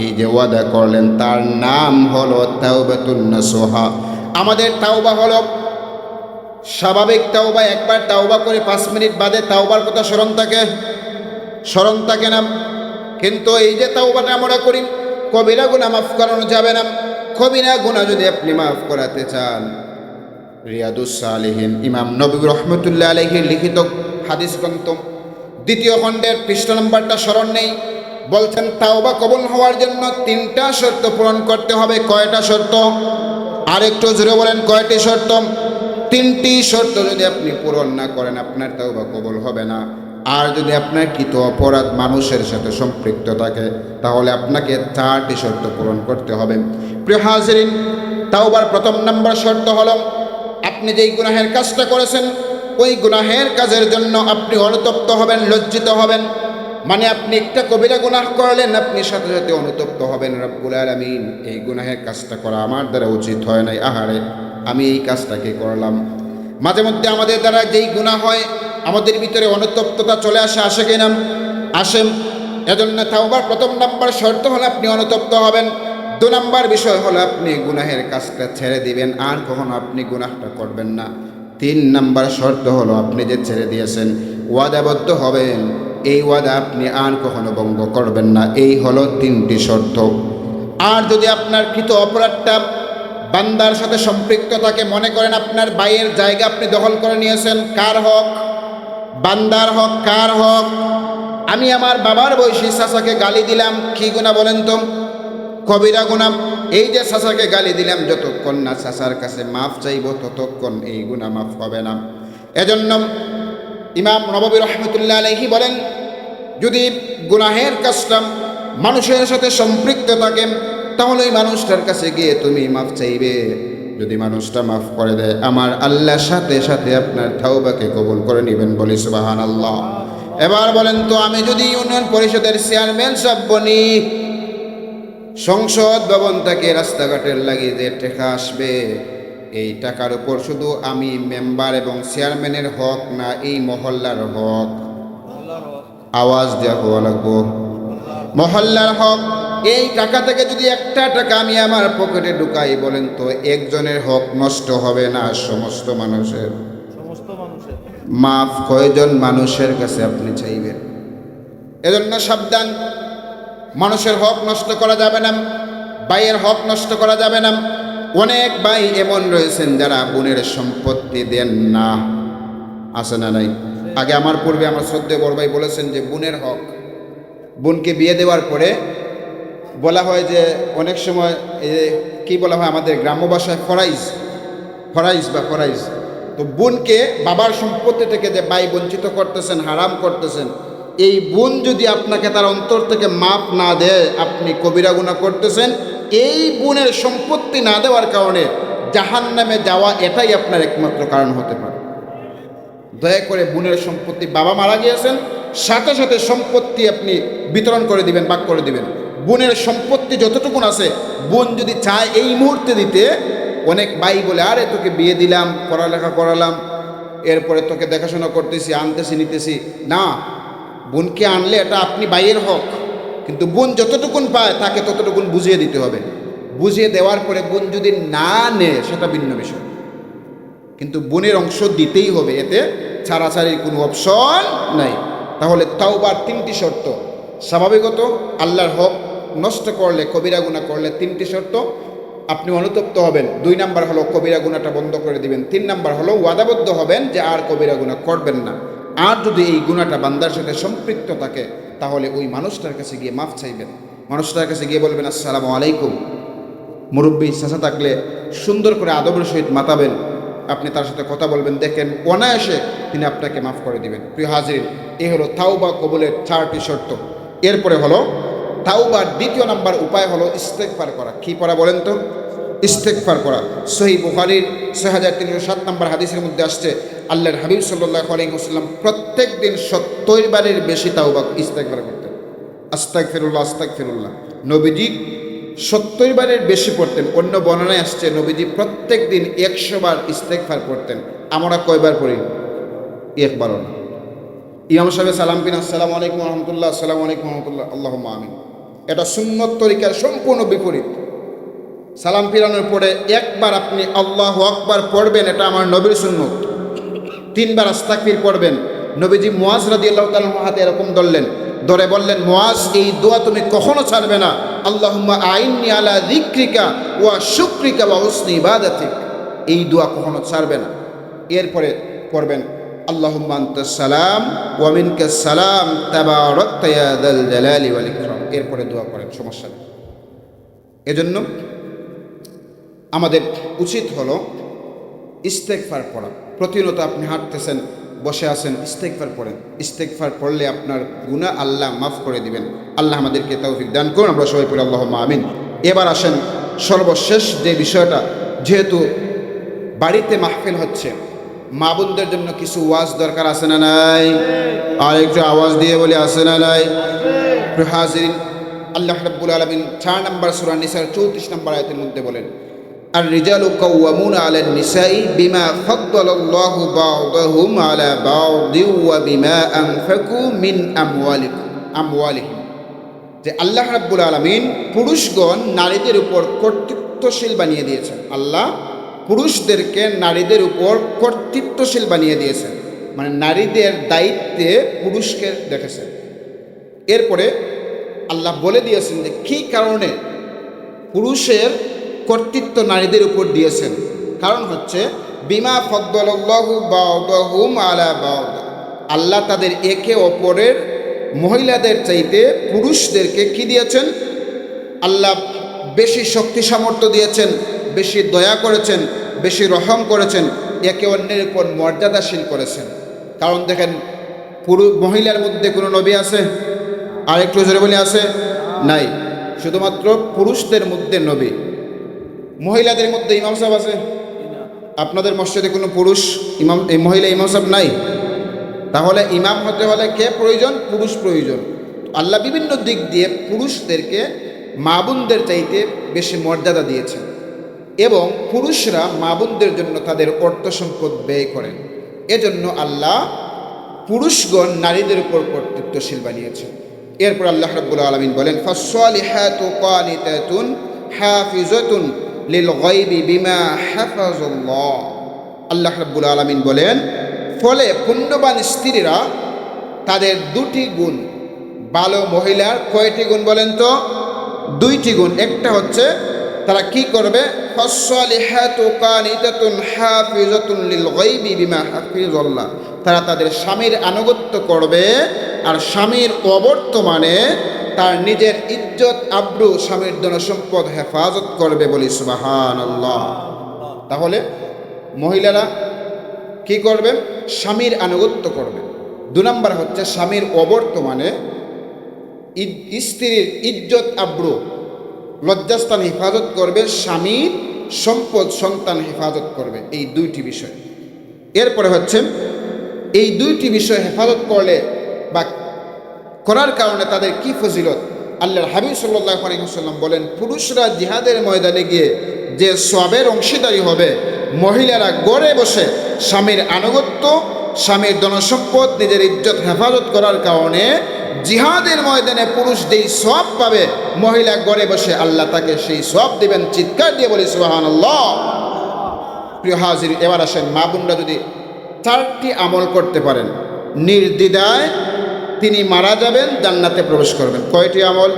[SPEAKER 1] এই যে ওয়াদা করলেন তার নাম হলো তাওবাতুন নাসুহা। আমাদের তাওবা হলো স্বাভাবিক তাওবা, একবার তাওবা করে 5 মিনিট বাদে তাওবার কথা স্মরণ থাকে না। কিন্তু এই যে তাওবাটা আমরা করি, কবিরা গুনাহ মাফ করানো যাবে না। কবিরা গুনাহ যদি আপনি মাফ করাতে চান, রিয়াদুস সালিহিন ইমাম নববী রহমতুল্লাহ আলাইহির লিখিত হাদিস গ্রন্থ 2য় খণ্ডের পৃষ্ঠা নম্বরটা স্মরণ নেই, বলছেন তাওবা কবুল হওয়ার জন্য 3টা শর্ত পূরণ করতে হবে। কয়টা শর্ত? আর একটু জোরে বলেন, কয়টি শর্ত? 3টি শর্ত যদি আপনি পূরণ না করেন আপনার তাওবা কবুল হবে না। আর যদি আপনার কৃত অপরাধ মানুষের সাথে সম্পৃক্ত থাকে তাহলে আপনাকে 4টি শর্ত পূরণ করতে হবে। প্রিয় হাজিরিন, তাওবার প্রথম নম্বর শর্ত হলো আপনি যেই গুনাহের কাজটা করেছেন ওই গুনাহের কাজের জন্য আপনি অনুতপ্ত হবেন, লজ্জিত হবেন। মানে আপনি একটা কবিরা গুনাহ করলেন, আপনি সাথে সাথে অনুতপ্ত হবেন, রব্বুল আলামিন এই গুনাহের কাজটা করা আমার দ্বারা উচিত হয় নাই, আহারে আমি এই কাজটাকে করলাম। মাঝে মধ্যে আমাদের দ্বারা যেই গুনাহ হয় আমাদের ভিতরে অনুতপ্ততা চলে আসে কিনা? আসেন। এজন্য তাওবার প্রথম নাম্বার শর্ত হলো আপনি অনুতপ্ত হবেন। 2 নাম্বার বিষয় হলো আপনি গুনাহের কাজটা ছেড়ে দিবেন, আর কখনো আপনি গুনাহটা করবেন না। 3 নাম্বার শর্ত হলো আপনি যে ছেড়ে দিয়েছেন ওয়াদাবদ্ধ হবেন, এই ওয়াদা আপনি আর কখনো ভঙ্গ করবেন না। এই হলো 3টি শর্ত। আর যদি আপনার কৃত অপরাধটা বান্দার সাথে সম্পৃক্ত থাকে, মনে করেন আপনার ভাইয়ের জায়গা আপনি দখল করে নিয়েছেন, কার হক? বান্দার হক। কার হক? আমি আমার বাবার বয়সী চাচাকে গালি দিলাম, কি গুনাহ বলেন তো? কবিরা গুনাহ। এই যে চাচাকে গালি দিলাম, যতক্ষণ না চাচার কাছে মাফ চাইব ততক্ষণ এই গুনাহ মাফ হবে না। এজন্য ইমাম নববী রহমতুল্লাহ আলাইহি বলেন, যদি গুনাহের কাজটা মানুষের সাথে সম্পৃক্ত থাকে তাহলে ওই মানুষটার কাছে গিয়ে তুমি মাফ চাইবে। যদি মানুষটা মাফ করে দেয় আমার আল্লাহর সাথে সাথে আপনার তাওবাকে কবুল করে নেবেন, বলি সুবহানাল্লাহ। এবার বলেন তো, আমি যদি ইউনিয়ন পরিষদের চেয়ারম্যান সাহেব বনি, সংসদ ভবন থেকে রাস্তাঘাটের লাগিয়ে যে টাকা আসবে, এই টাকার উপর শুধু আমি মেম্বার এবং চেয়ারম্যানের হক না, এই মহল্লার হক? আওয়াজ দেওয়া হওয়া লাগবো। মহল্লার হক। এই টাকা থেকে যদি একটা টাকা আমি আমার পকেটে ঢুকাই, বলেন তো একজনের হক নষ্ট হবে না সমস্ত মানুষের? মাফ কয়জন মানুষের কাছে আপনি চাইবেন? এজন্য সাবধান, মানুষের হক নষ্ট করা যাবে না, ভাইয়ের হক নষ্ট করা যাবে না। অনেক ভাই এমন রয়েছেন যারা বোনের সম্পত্তি দেন না, আছে না নাই? আগে আমার পূর্বে আমার শ্রদ্ধেয় বড় ভাই বলেছেন যে বোনের হক, বোনকে বিয়ে দেওয়ার পরে বলা হয় যে অনেক সময় কি বলা হয় আমাদের গ্রাম্য ভাষায় ফরাইজ। তো বোনকে বাবার সম্পত্তি থেকে যে ভাই বঞ্চিত করতেছেন, হারাম করতেছেন, এই বোন যদি আপনাকে তার অন্তর থেকে মাপ না দেয় আপনি কবিরা গুনাহ করতেছেন। এই বোনের সম্পত্তি না দেওয়ার কারণে জাহান্নামে যাওয়া এটাই আপনার একমাত্র কারণ হতে পারে। দয়া করে বোনের সম্পত্তি, বাবা মারা গিয়েছেন সাথে সাথে সম্পত্তি আপনি বিতরণ করে দিবেন, ভাগ করে দিবেন। বোনের সম্পত্তি যতটুকুন আছে বোন যদি চায় এই মুহূর্তে দিতে, অনেক ভাই বলে আরে তোকে বিয়ে দিলাম, পড়ালেখা করালাম, এরপরে তোকে দেখাশোনা করতেছি, আনতেছি, নিতেছি। না, বোনকে আনলে এটা আপনি বাইয়ের হক, কিন্তু বোন যতটুকুন পায় তাকে ততটুকুন বুঝিয়ে দিতে হবে। বুঝিয়ে দেওয়ার পরে বোন যদি না নেয় সেটা ভিন্ন বিষয়, কিন্তু বোনের অংশ দিতেই হবে, এতে ছাড়াছাড়ির কোনো অপশন নাই। তাহলে তাওবার 3টি শর্ত। স্বাভাবিকত আল্লাহর হক নষ্ট করলে, কবিরা গুনাহ করলে 3টি শর্ত, আপনি অনুতপ্ত হবেন। 2 নাম্বার হলো কবিরা গুনাহটা বন্ধ করে দিবেন। 3 নাম্বার হলো ওয়াদাবদ্ধ হবেন যে আর কবিরা গুনাহ করবেন না। আর যদি এই গুনাহটা বান্দার সাথে সম্পৃক্ত থাকে তাহলে ওই মানুষটার কাছে গিয়ে মাফ চাইবেন। মানুষটার কাছে গিয়ে বলবেন আসসালামু আলাইকুম। মুরব্বী চাচা থাকলে সুন্দর করে আদবের সহিত মাতাবেন, আপনি তার সাথে কথা বলবেন, দেখেন অনায়াসে তিনি আপনাকে মাফ করে দিবেন। প্রিয় হাজির, এই হলো তাওবা কবুলের 4টি শর্ত। এরপরে হলো তাওবার 2 নাম্বার উপায় হলো ইস্তেগফার করা। কি করা বলেন তো? ইস্তেগফার করা। সহিহ বুখারীর 6307 নম্বর হাদিসের মধ্যে আসছে, আল্লাহর হাবিব সাল্লাল্লাহু আলাইহি ওয়াসাল্লাম প্রত্যেক দিন 70 বারের বেশি তাওবা ইস্তেগফার করতেন। আস্তাগফিরুল্লাহ আস্তাগফিরুল্লাহ। নবীজি 70 বারের বেশি পড়তেন। অন্য বর্ণনায় আসছে নবীজি প্রত্যেক দিন 100 বার ইস্তেগফার করতেন। আমরা কয়বার পড়ি? একবারও না। ইমাম সাহেব সালাম কিনা আসসালামু আলাইকুম ওয়া রাহমাতুল্লাহ, আসসালামু আলাইকুম ওয়া রাহমাতুল্লাহ, আল্লাহুম্মা আমিন। এটা সুন্নত তরিকার সম্পূর্ণ বিপরীত। সালাম ফিরানোর পরে একবার আপনি আল্লাহু আকবার পড়বেন, এটা আমার নবীর সুন্নত। 3 বার আস্তাগফির পড়বেন। নবীজি মুয়াজ রাদিয়াল্লাহু তাআলা হাতে এরকম ধরে বললেন, মুয়াজ এই দোয়া তুমি কখনো ছাড়বে না। আল্লাহুম্মা আইন্নি আলা যিকরিকা ওয়া শুকরিকা ওয়া হুসনি ইবাদাতিক। এই দোয়া কখনো ছাড়বে না। এরপরে পড়বেন আল্লাহুম্মা আনতাস সালাম ওয়া মিনকাস সালাম তাবারাকতা ইয়া যাল জালালি ওয়াল ইকরাম। এরপরে দোয়া করেন, সমস্যা নেই। এজন্য আমাদের উচিত হলো ইস্তেগফার পড়া। প্রতিনিয়ত আপনি হাঁটতেছেন, বসে আছেন, ইস্তেগফার পড়েন। ইস্তেগফার পড়লে আপনার গুনাহ আল্লাহ মাফ করে দিবেন। আল্লাহ আমাদেরকে তৌফিক দান করুন। আমরা সবাই পড়ি আল্লাহুম্মা আমিন। এবার আসেন সর্বশেষ যে বিষয়টা, যেহেতু বাড়িতে মাহফিল হচ্ছে, মা বোনদের জন্য কিছু ওয়াজ দরকার আছে না নাই? আর একটু আওয়াজ দিয়ে বলি, আছে না নাই? হাজিরিন, আল্লাহ রাব্বুল আলামিন 4 নম্বর সূরা নিসার 34 নম্বর আয়াতের মধ্যে বলেন, আর রিজালু কাওয়ামুনা আলান নিসাই বিমা ফাদ্দালাল্লাহু বা'দাহুম আলা বা'দি ওয়া বিমা আনফাকু মিন আমওয়ালিহিম। যে আল্লাহ রাব্বুল আলামিন পুরুষগণ নারীদের উপর কর্তৃত্বশীল বানিয়ে দিয়েছেন। আল্লাহ পুরুষদেরকে নারীদের উপর কর্তৃত্বশীল বানিয়ে দিয়েছেন, মানে নারীদের দায়িত্বে পুরুষকে রেখেছেন। এরপরে আল্লাহ বলে দিয়েছেন যে কী কারণে পুরুষের কর্তৃত্ব নারীদের উপর দিয়েছেন। কারণ হচ্ছে বিমা ফাদ্দালাল্লাহু বা'দাহুম আলা বা'দ। আল্লাহ তাদের একে অপরের, মহিলাদের চাইতে পুরুষদেরকে কি দিয়েছেন? আল্লাহ বেশি শক্তি সামর্থ্য দিয়েছেন, বেশি দয়া করেছেন, বেশি রহম করেছেন, একে অন্যের উপর মর্যাদাশীল করেছেন। কারণ দেখেন, মহিলার মধ্যে কোনো নবী আছে? আর একটু জোরে বলে, আছে? নাই। শুধুমাত্র পুরুষদের মধ্যে নবী। মহিলাদের মধ্যে ইমাম সাহেব আছে? আপনাদের মসজিদে কোনো পুরুষ ইমাম, মহিলা ইমাম সাহেব নাই? তাহলে ইমাম হতে হলে কে প্রয়োজন? পুরুষ প্রয়োজন। আল্লাহ বিভিন্ন দিক দিয়ে পুরুষদেরকে মা বোনদের চাইতে বেশি মর্যাদা দিয়েছেন, এবং পুরুষরা মা বোনদের জন্য তাদের অর্থ সম্পদ ব্যয় করেন। এজন্য আল্লাহ পুরুষগণ নারীদের উপর কর্তৃত্বশীল বানিয়েছেন। এরপর আল্লাহ রাব্বুল আলামিন বলেন, ফাসসালিহাতু কানিতাতুন হাফিজাতুন লিল গায়বি বিমা হাফাজাল্লাহ। আল্লাহ রাব্বুল আলামিন বলেন, ফলে পুণ্যবান স্ত্রীরা তাদের 2টি গুণ, ভালো মহিলার কয়টি গুণ বলেন তো? 2টি গুণ। একটা হচ্ছে তারা কি করবে? ফাসসালিহাতু কানিতাতুন হাফিজাতুন লিল গায়বি বিমা হাফিজাল্লাহ। তারা তাদের স্বামীর আনুগত্য করবে, আর স্বামীর অবর্তমানে তার নিজের ইজ্জত আব্রু, স্বামীর ধনসম্পদ হেফাজত করবে, বলি সুবহানাল্লাহ। তাহলে মহিলারা কি করবেন? স্বামীর আনুগত্য করবে। 2 নম্বর হচ্ছে স্বামীর অবর্তমানে স্ত্রীর ইজ্জত আব্রু, লজ্জাস্থান হেফাজত করবে, স্বামীর সম্পদ সন্তান হেফাজত করবে। এই 2টি বিষয়। এরপরে হচ্ছে এই 2টি বিষয় হেফাজত করলে বা করার কারণে তাদের কি ফজিলত। আল্লাহর হাবিব সাল্লাল্লাহু আলাইহি ওয়াসাল্লাম বলেন, পুরুষরা জিহাদের ময়দানে গিয়ে যে সওয়াবের অংশীদারি হবে, মহিলারা ঘরে বসে স্বামীর আনুগত্য, স্বামীর ধনসম্পদ, নিজের ইজ্জত হেফাজত করার কারণে জিহাদের ময়দানে পুরুষ যেই সওয়াব পাবে, মহিলা ঘরে বসে আল্লাহ তাকে সেই সওয়াব দিবেন। চিৎকার দিয়ে বলি সুবহানাল্লাহ। প্রিয় হাজির, এবার আসেন, মা বোনরা যদি 4টি আমল করতে পারেন, নির্দ্বিধায় তিনি মারা যাবেন, জান্নাতে প্রবেশ করবেন। কয়টি আমল?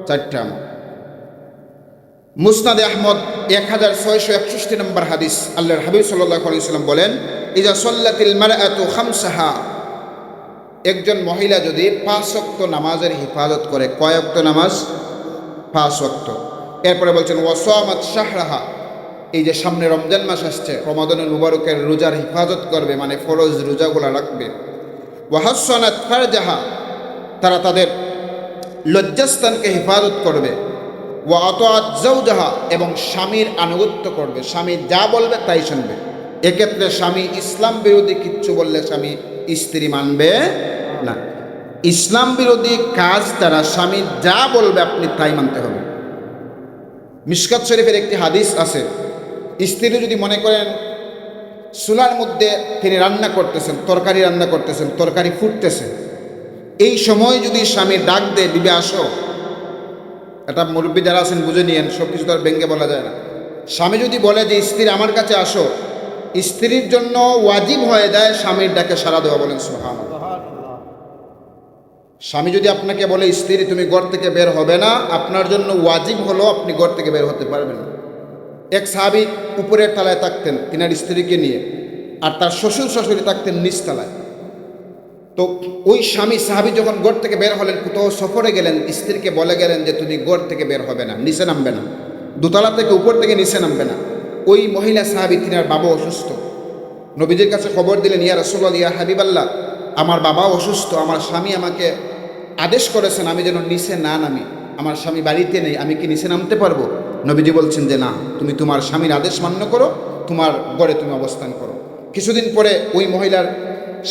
[SPEAKER 1] 4টি আমল। মুসনাদে আহমদ 1661 নম্বর হাদিস, আল্লাহর হাবিব সাল্লাল্লাহু আলাইহি ওয়াসাল্লাম বলেন, ইজা সাল্লাতিল মারআতু খামসাহা, একজন মহিলা যদি 5 ওয়াক্ত নামাজের হিফাজত করে। কয় ওয়াক্ত নামাজ? 5 ওয়াক্ত। এরপরে বলছেন ওয়াসামাত শাহরাহা, এই যে সামনে রমজান মাস আসছে, রমাদানুল মুবারকের রোজার হিফাজত করবে, মানে ফরজ রোজাগুলো রাখবে। ওয়াহাসানাত ফারজাহা, তারা তাদের লজ্জাস্থানকে হিফাজত করবে। ওয়া আতাআত যাওজাহা, এবং স্বামীর আনুগত্য করবে, স্বামী যা বলবে তাই শুনবে। এক্ষেত্রে স্বামী ইসলাম বিরোধী কিচ্ছু বললে স্বামী স্ত্রী মানবে না। ইসলাম বিরোধী কাজ তারা, স্বামী যা বলবে আপনি তাই মানতে হবে। মিশকাত শরীফের একটি হাদিস আছে, স্ত্রী যদি মনে করেন চুলার মধ্যে তিনি রান্না করতেছেন, তরকারি রান্না করতেছেন, তরকারি ফুটতেছে, এই সময় যদি স্বামী ডাক দেয়, বিবে আসো, এটা মুরব্বী যারা আছেন বুঝে নিয়েন, সব কিছু তো আর ব্যঙ্গে বলা যায় না। স্বামী যদি বলে যে স্ত্রী আমার কাছে আসো, স্ত্রীর জন্য ওয়াজিব হয়ে যায় স্বামীর ডাকে সাড়া দেওয়া। বলেন সুবহানাল্লাহ। স্বামী যদি আপনাকে বলে স্ত্রী তুমি ঘর থেকে বের হবে না, আপনার জন্য ওয়াজিব হলো আপনি ঘর থেকে বের হতে পারবেন না। এক সাহাবী উপরের তলায় থাকতেন তিনার স্ত্রীকে নিয়ে, আর তার শ্বশুর শাশুড়ি থাকতেন নিচ তলায়। তো ওই স্বামী সাহাবী যখন ঘর থেকে বের হলেন, কোথাও সফরে গেলেন, স্ত্রীকে বলে গেলেন যে তুমি ঘর থেকে বের হবে না, নিচে নামবে না, দোতলা থেকে উপর থেকে নিচে নামবে না। ওই মহিলা সাহাবী, তিনার বাবা অসুস্থ, নবীজির কাছে খবর দিলেন, ইয়া রাসূলুল্লাহ, ইয়া হাবিবাল্লাহ, আমার বাবা অসুস্থ, আমার স্বামী আমাকে আদেশ করেছেন আমি যেন নিচে না নামি, আমার স্বামী বাড়িতে নেই, আমি কি নিচে নামতে পারবো? নবীজি বলছেন যে না, তুমি তোমার স্বামীর আদেশ মান্য করো, তোমার ঘরে তুমি অবস্থান করো। কিছুদিন পরে ওই মহিলার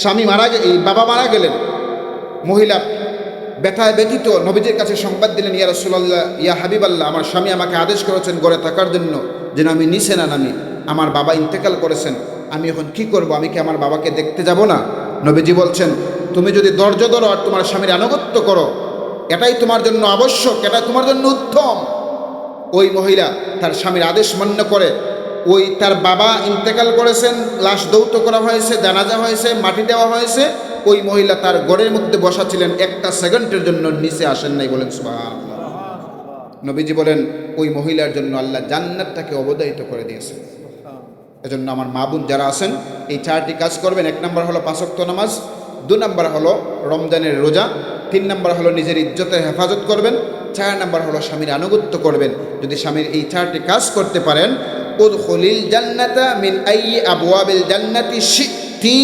[SPEAKER 1] স্বামী বাবা মারা গেলেন। মহিলা ব্যথায় ব্যথিত নবীজির কাছে সংবাদ দিলেন, ইয়া রাসূলুল্লাহ, ইয়া হাবিবাল্লাহ, আমার স্বামী আমাকে আদেশ করেছেন ঘরে থাকার জন্য, যেন আমি নিচে না নামি, আমার বাবা ইন্তেকাল করেছেন, আমি এখন কি করব? আমি কি আমার বাবাকে দেখতে যাব না? নবীজি বলছেন, তুমি যদি ধৈর্য ধরো আর তোমার স্বামীর আনুগত্য করো, এটাই তোমার জন্য আবশ্যক, এটা তোমার জন্য উত্তম। ওই মহিলা তার স্বামীর আদেশ মান্য করে, ওই তার বাবা ইন্তেকাল করেছেন, লাশ দৌত করা হয়েছে, জানাজা হয়েছে, মাটি দেওয়া হয়েছে, ওই মহিলা তার ঘরের মধ্যে বসা ছিলেন, একটা সেকেন্ডের জন্য নিচে আসেন নাই। বলেন সুবহানাল্লাহ। নবীজি বলেন ওই মহিলার জন্য আল্লাহ জান্নাতটাকে অবদায়িত করে দিয়েছেন। এজন্য আমার মা বোন যারা আছেন, এই 4টি কাজ করবেন। 1 নম্বর হলো 5 ওয়াক্ত নামাজ, 2 নম্বর হলো রমজানের রোজা, 3 নম্বর হলো নিজের ইজ্জতের হেফাজত করবেন, 4 নম্বর হলো স্বামীর আনুগত্য করবেন। যদি স্বামীর এই 4টি কাজ করতে পারেন, উদখুলিল জান্নাতা মিন আইয়ি আবওয়াবিল জান্নাতি শি'তি,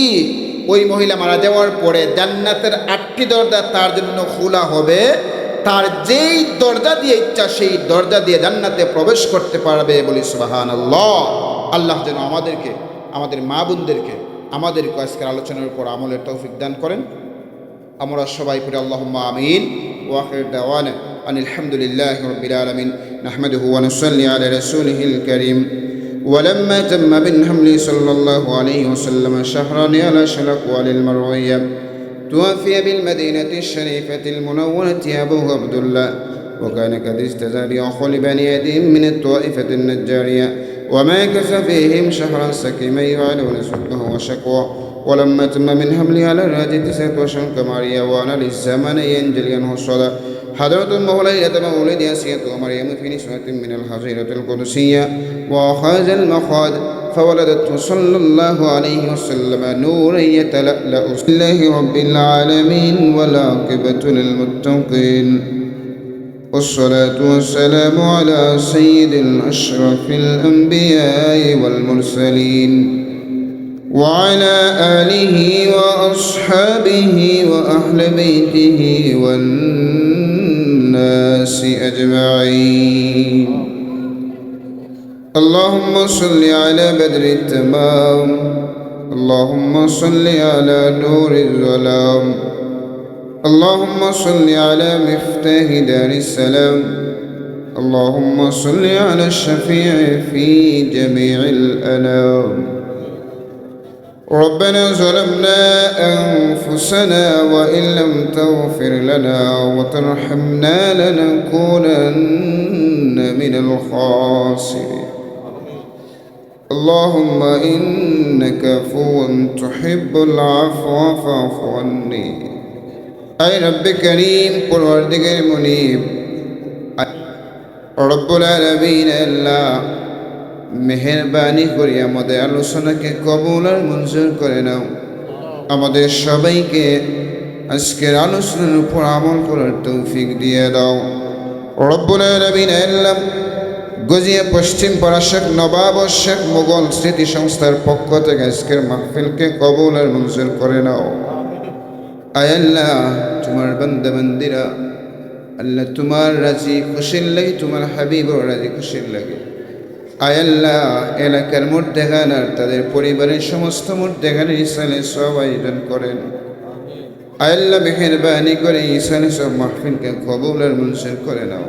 [SPEAKER 1] ওই মহিলা মারা যাওয়ার পরে জান্নাতের 8টি দরজা তার জন্য খোলা হবে, তার যেই দরজা দিয়ে ইচ্ছা সেই দরজা দিয়ে জান্নাতে প্রবেশ করতে পারবে। বলি সুবহানাল্লাহ। আল্লাহ যেন আমাদেরকে, আমাদের মা বোনদেরকে, আমাদেরকে আজকের আলোচনার উপর আমলের তৌফিক দান করেন। আমরা সবাই পড়ি আল্লাহুম্মা আমিন। ওয়া আখির দাওয়ানা আনিল হামদুলিল্লাহি রাব্বিল আলামিন। নাহমাদুহু ওয়া নুসাল্লি আলা রাসূলিহিল কারীম। ولما تم بن حمل صلى الله عليه وسلم شهران على شلقوال المروية توفي بالمدينة الشريفة المنورة أبوه عبد الله، وكان قد استزاد أخو لبني أديم من الطائفة النجارية، وما كث فيهم شهرا سكيما يعلون سبه وشكوى. ولما تم من حمله على الراجل 19 كماريا، وأنا للزمن ينجلي عنه الصلاة حضرة مولية مولد آسية ومريم في نسوة من الحظيرة القدسية، وأخذ المخاض فولدته صلى الله عليه وسلم نورا يتلألأ. لله رب العالمين والعاقبة للمتقين، والصلاة والسلام على سيد الأشرف الأنبياء والمرسلين، وعلى آله وأصحابه وأهل بيته والناس أجمعين. اللهم صل على بدر التمام، اللهم صل على نور الظلام، اللهم صل على مفتاح دار السلام، اللهم صل على الشفيع في جميع الأنام.
[SPEAKER 2] ربنا ظلمنا أنفسنا وإن لم تغفر لنا وترحمنا لنكونن من الخاسرين اللهم إنك عفو تحب العفو فاعف عني أي رب كريم پروردگار منيب রব্বুল আলামিন আল্লাহ মেহেরবানি করে আমাদের আলোচনাকে কবুল আর মঞ্জুর করে নাও। আমাদের সবাইকে আজকের আলোচনার উপর আমল করার তৌফিক দিয়ে দাও। রব্বুল আলামিন আল্লাহ গজিয়া পশ্চিম পাড়া শেখ নবাব ও শেখ মোগল স্মৃতি সংস্থার পক্ষ থেকে আজকের মাহফিলকে কবুল আর মঞ্জুর করে নাও। আয় আল্লাহ, তোমার বান্দা বান্দিরা আল্লাহ তোমার রাজি খুশির লাগে, তোমার হাবিবর রাজি খুশির লাগে। আয় আল্লাহ, এলাকার মুর্দেগান আর তাদের পরিবারের সমস্ত মুর্দেগানের ইসালে সব আয়োজন করেন। আয় আল্লাহ, মেহেরবানি করে ইসালে সব মাহফিলকে কবুল আর মঞ্জুর করে নাও।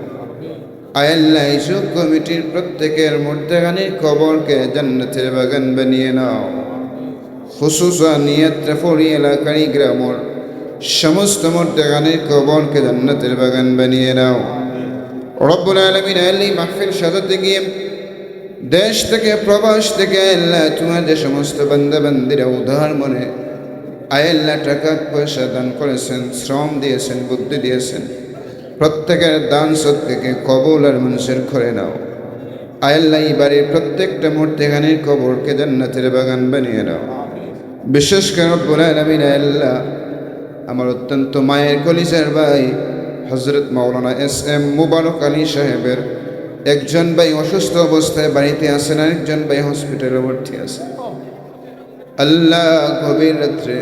[SPEAKER 2] আয় আল্লাহ, ইসুক কমিটির প্রত্যেকের মুর্দেগানের কবরকে জান্নাতের বাগান বানিয়ে নাও। খুশুসা নিয়তরা ফরি এলাকার গ্রামর সমস্ত মুর্দেগানের কবরকে জান্নাতের বাগান বানিয়ে নাও। রব্বুল আলামিন এই মাহফিল সাজাতে গিয়ে দেশ থেকে প্রবাস থেকে আল্লাহ তোমার যে সমস্ত বান্দা বান্দিরা উদার মনে আয় আল্লাহ টাকা পয়সা দান করেছেন, শ্রম দিয়েছেন, বুদ্ধি দিয়েছেন, প্রত্যেকের দান সদকাকে কবুল আর মঞ্জুর করে নাও। আয় আল্লাহ, এই বাড়ির প্রত্যেকটা মুর্দেগানের কবরকে জান্নাতের বাগান বানিয়ে নাও। বিশেষ করে রব্বুল আলামিন আল্লাহ আমার অত্যন্ত মায়ের কলিজার ভাই হযরত মাওলানা এস.এম. মুবারক আলী সাহেবের একজন ভাই অসুস্থ অবস্থায় বাড়িতে আছেন, আরেকজন ভাই হসপিটালে ভর্তি আছে। আল্লাহ, গভীর রাত্রে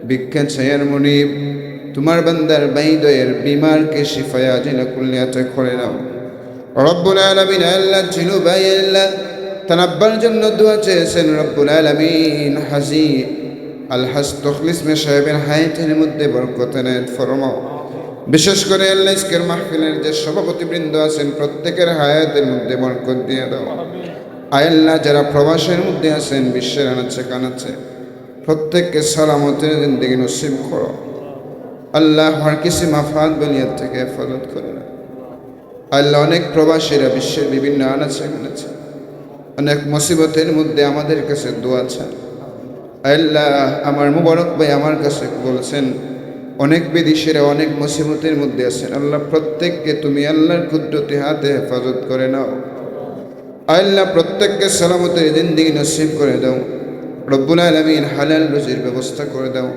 [SPEAKER 2] বিখ্যাত ছায়ার মনিব তোমার বান্দার বাইদয়ের বিমারকে শিফায়া আজিলা কুল্লিয়াতে করে নাও। রব্বুল আলামিন আল্লাহ জিলু ভাই আল্লাহ তার আব্বার জন্য দোয়া চেয়েছেন। রব্বুল আলামিন হাজি আলহাজ তখলিস মে সাহেবের হায়াতের মধ্যে বরকত এনায়েত ফরমাও। বিশেষ করে আল্লাহ আজকের মাহফিলের যে সভাপতিবৃন্দ আছেন প্রত্যেকের হায়াতের মধ্যে বরকত দিয়ে দাও। আয় আল্লাহ, যারা প্রবাসের মধ্যে আছেন, বিশ্বের আনাচ্ছে কানাচ্ছে, প্রত্যেককে সালামতের জিন্দেগি নসিব করো। আল্লাহ হর কিসি মাফাত বলিয়াত থেকে হেফাজত করে না। আল্লাহ, অনেক প্রবাসীরা বিশ্বের বিভিন্ন আনাচ্ছে কানাচ্ছে অনেক মুসিবতের মধ্যে আমাদের কাছে দোয়া চান। আল্লাহ, আমার মুবারক ভাই আমার কাছে বলছেন অনেক বিদেশিরা অনেক মুসিবতের মধ্যে আছেন। আল্লাহ, প্রত্যেককে তুমি আল্লাহর কুদরতি হাতে হেফাজত করে নাও। আল্লাহ, প্রত্যেককে সালামতের জিন্দেগি নসিব করে দাও। রব্বুল আলামিন হালাল রুজির ব্যবস্থা করে দাও।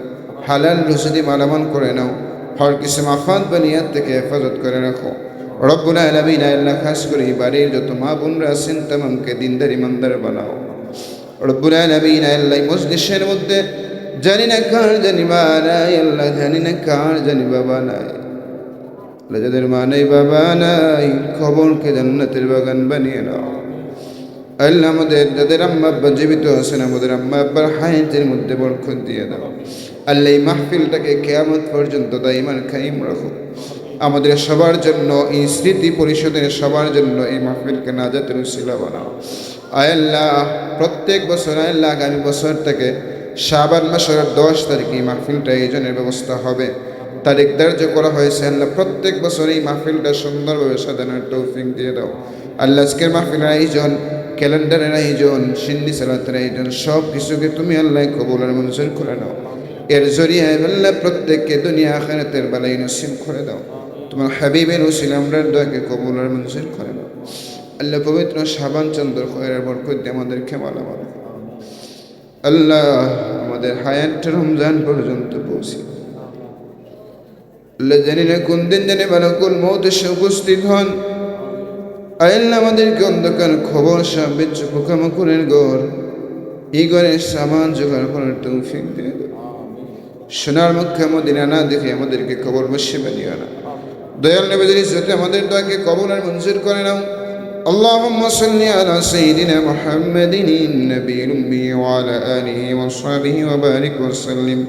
[SPEAKER 2] হালাল রুজি দিয়ে মালামাল করে নাও। হর কিছু মাফাত বানিয়াত থেকে হেফাজত করে রাখো। রব্বুল আলামিন আল্লাহ, খাস করে বাড়ির যত মা বোনরা আছেন তামামকে দিনদার ইমানদার বানাও। রব্বুল আলামিন আল্লাহ, মজলিসের মধ্যে জানি না কার জানি মা নাই, আল্লাহ জানি না কার জানি বাবা নাই, আল্লাহ যাদের মা নাই বাবা নাই খবরকে জান্নাতের বাগান বানিয়ে নাও। আল্লাহ, আমাদের যাদের আম্মা আব্বা জীবিত আছেন আমাদের আম্মা আব্বার হায়াতের মধ্যে বরকত দিয়ে দাও। আল্লাহ, এই মাহফিলটাকে কিয়ামত পর্যন্ত দাইমান কায়েম রাখো। আমাদের সবার জন্য এই স্মৃতি পরিষদের সবার জন্য এই মাহফিলকে নাজাতের উসিলা বানাও। আয় আল্লাহ, প্রত্যেক বছর আল্লাহ আগামী বছর থেকে শাবান মাসের 10 তারিখে এই মাহফিলটা আয়োজনের ব্যবস্থা হবে। তারিখ ধার্য করা হয়েছে। আল্লাহ, প্রত্যেক বছর এই মাহফিলটা সুন্দরভাবে সাজানোর তৌফিক দিয়ে দাও। আল্লাহ, আজকের মাহফিলের আয়োজন, ক্যালেন্ডারের আয়োজন, সিন্নি সালাতের আয়োজন সব কিছুকে তুমি আল্লাহ কবুল আর মঞ্জুর করে নাও। এর জরিয়ায় আল্লাহ প্রত্যেককে দুনিয়া আখিরাতের বালাই নসিব করে দাও। তোমার হাবিবের উসিলা আমরা দোয়াকে কবুল আর মঞ্জুর করে নাও। আল্লাহ, পবিত্র শাবান চন্দ্র খয়ের বরকত দিয়ে আমাদেরকে মালামাল। আল্লাহ, আমাদের হায়াতটা রমজান পর্যন্ত পৌঁছে। আল্লাহ, জানি না কোন দিন জানি মালাকুল মউত এসে উপস্থিত হন। আল্লাহ, আমাদেরকে অন্ধকার খবর সাহায্য পোকামাকড়ের ঘর, এই ঘরের সামান জোগাড় করার তৌফিক দিয়ে দাও। সোনার মক্কা মদিনা না দেখে আমাদেরকে কবর বসে বানিয়ে না। দয়াল নবীর ইজ্জতে আমাদের দোয়াকে কবুল আর মঞ্জুর করে নাও। আল্লাহুম্মা সাল্লি আলা সাইয়্যিদিনা মুহাম্মাদিন নবিয়্যিল উম্মি ওয়া আলা আলিহি ওয়া সাহবিহি ওয়া বারিক ওয়া সাল্লিম।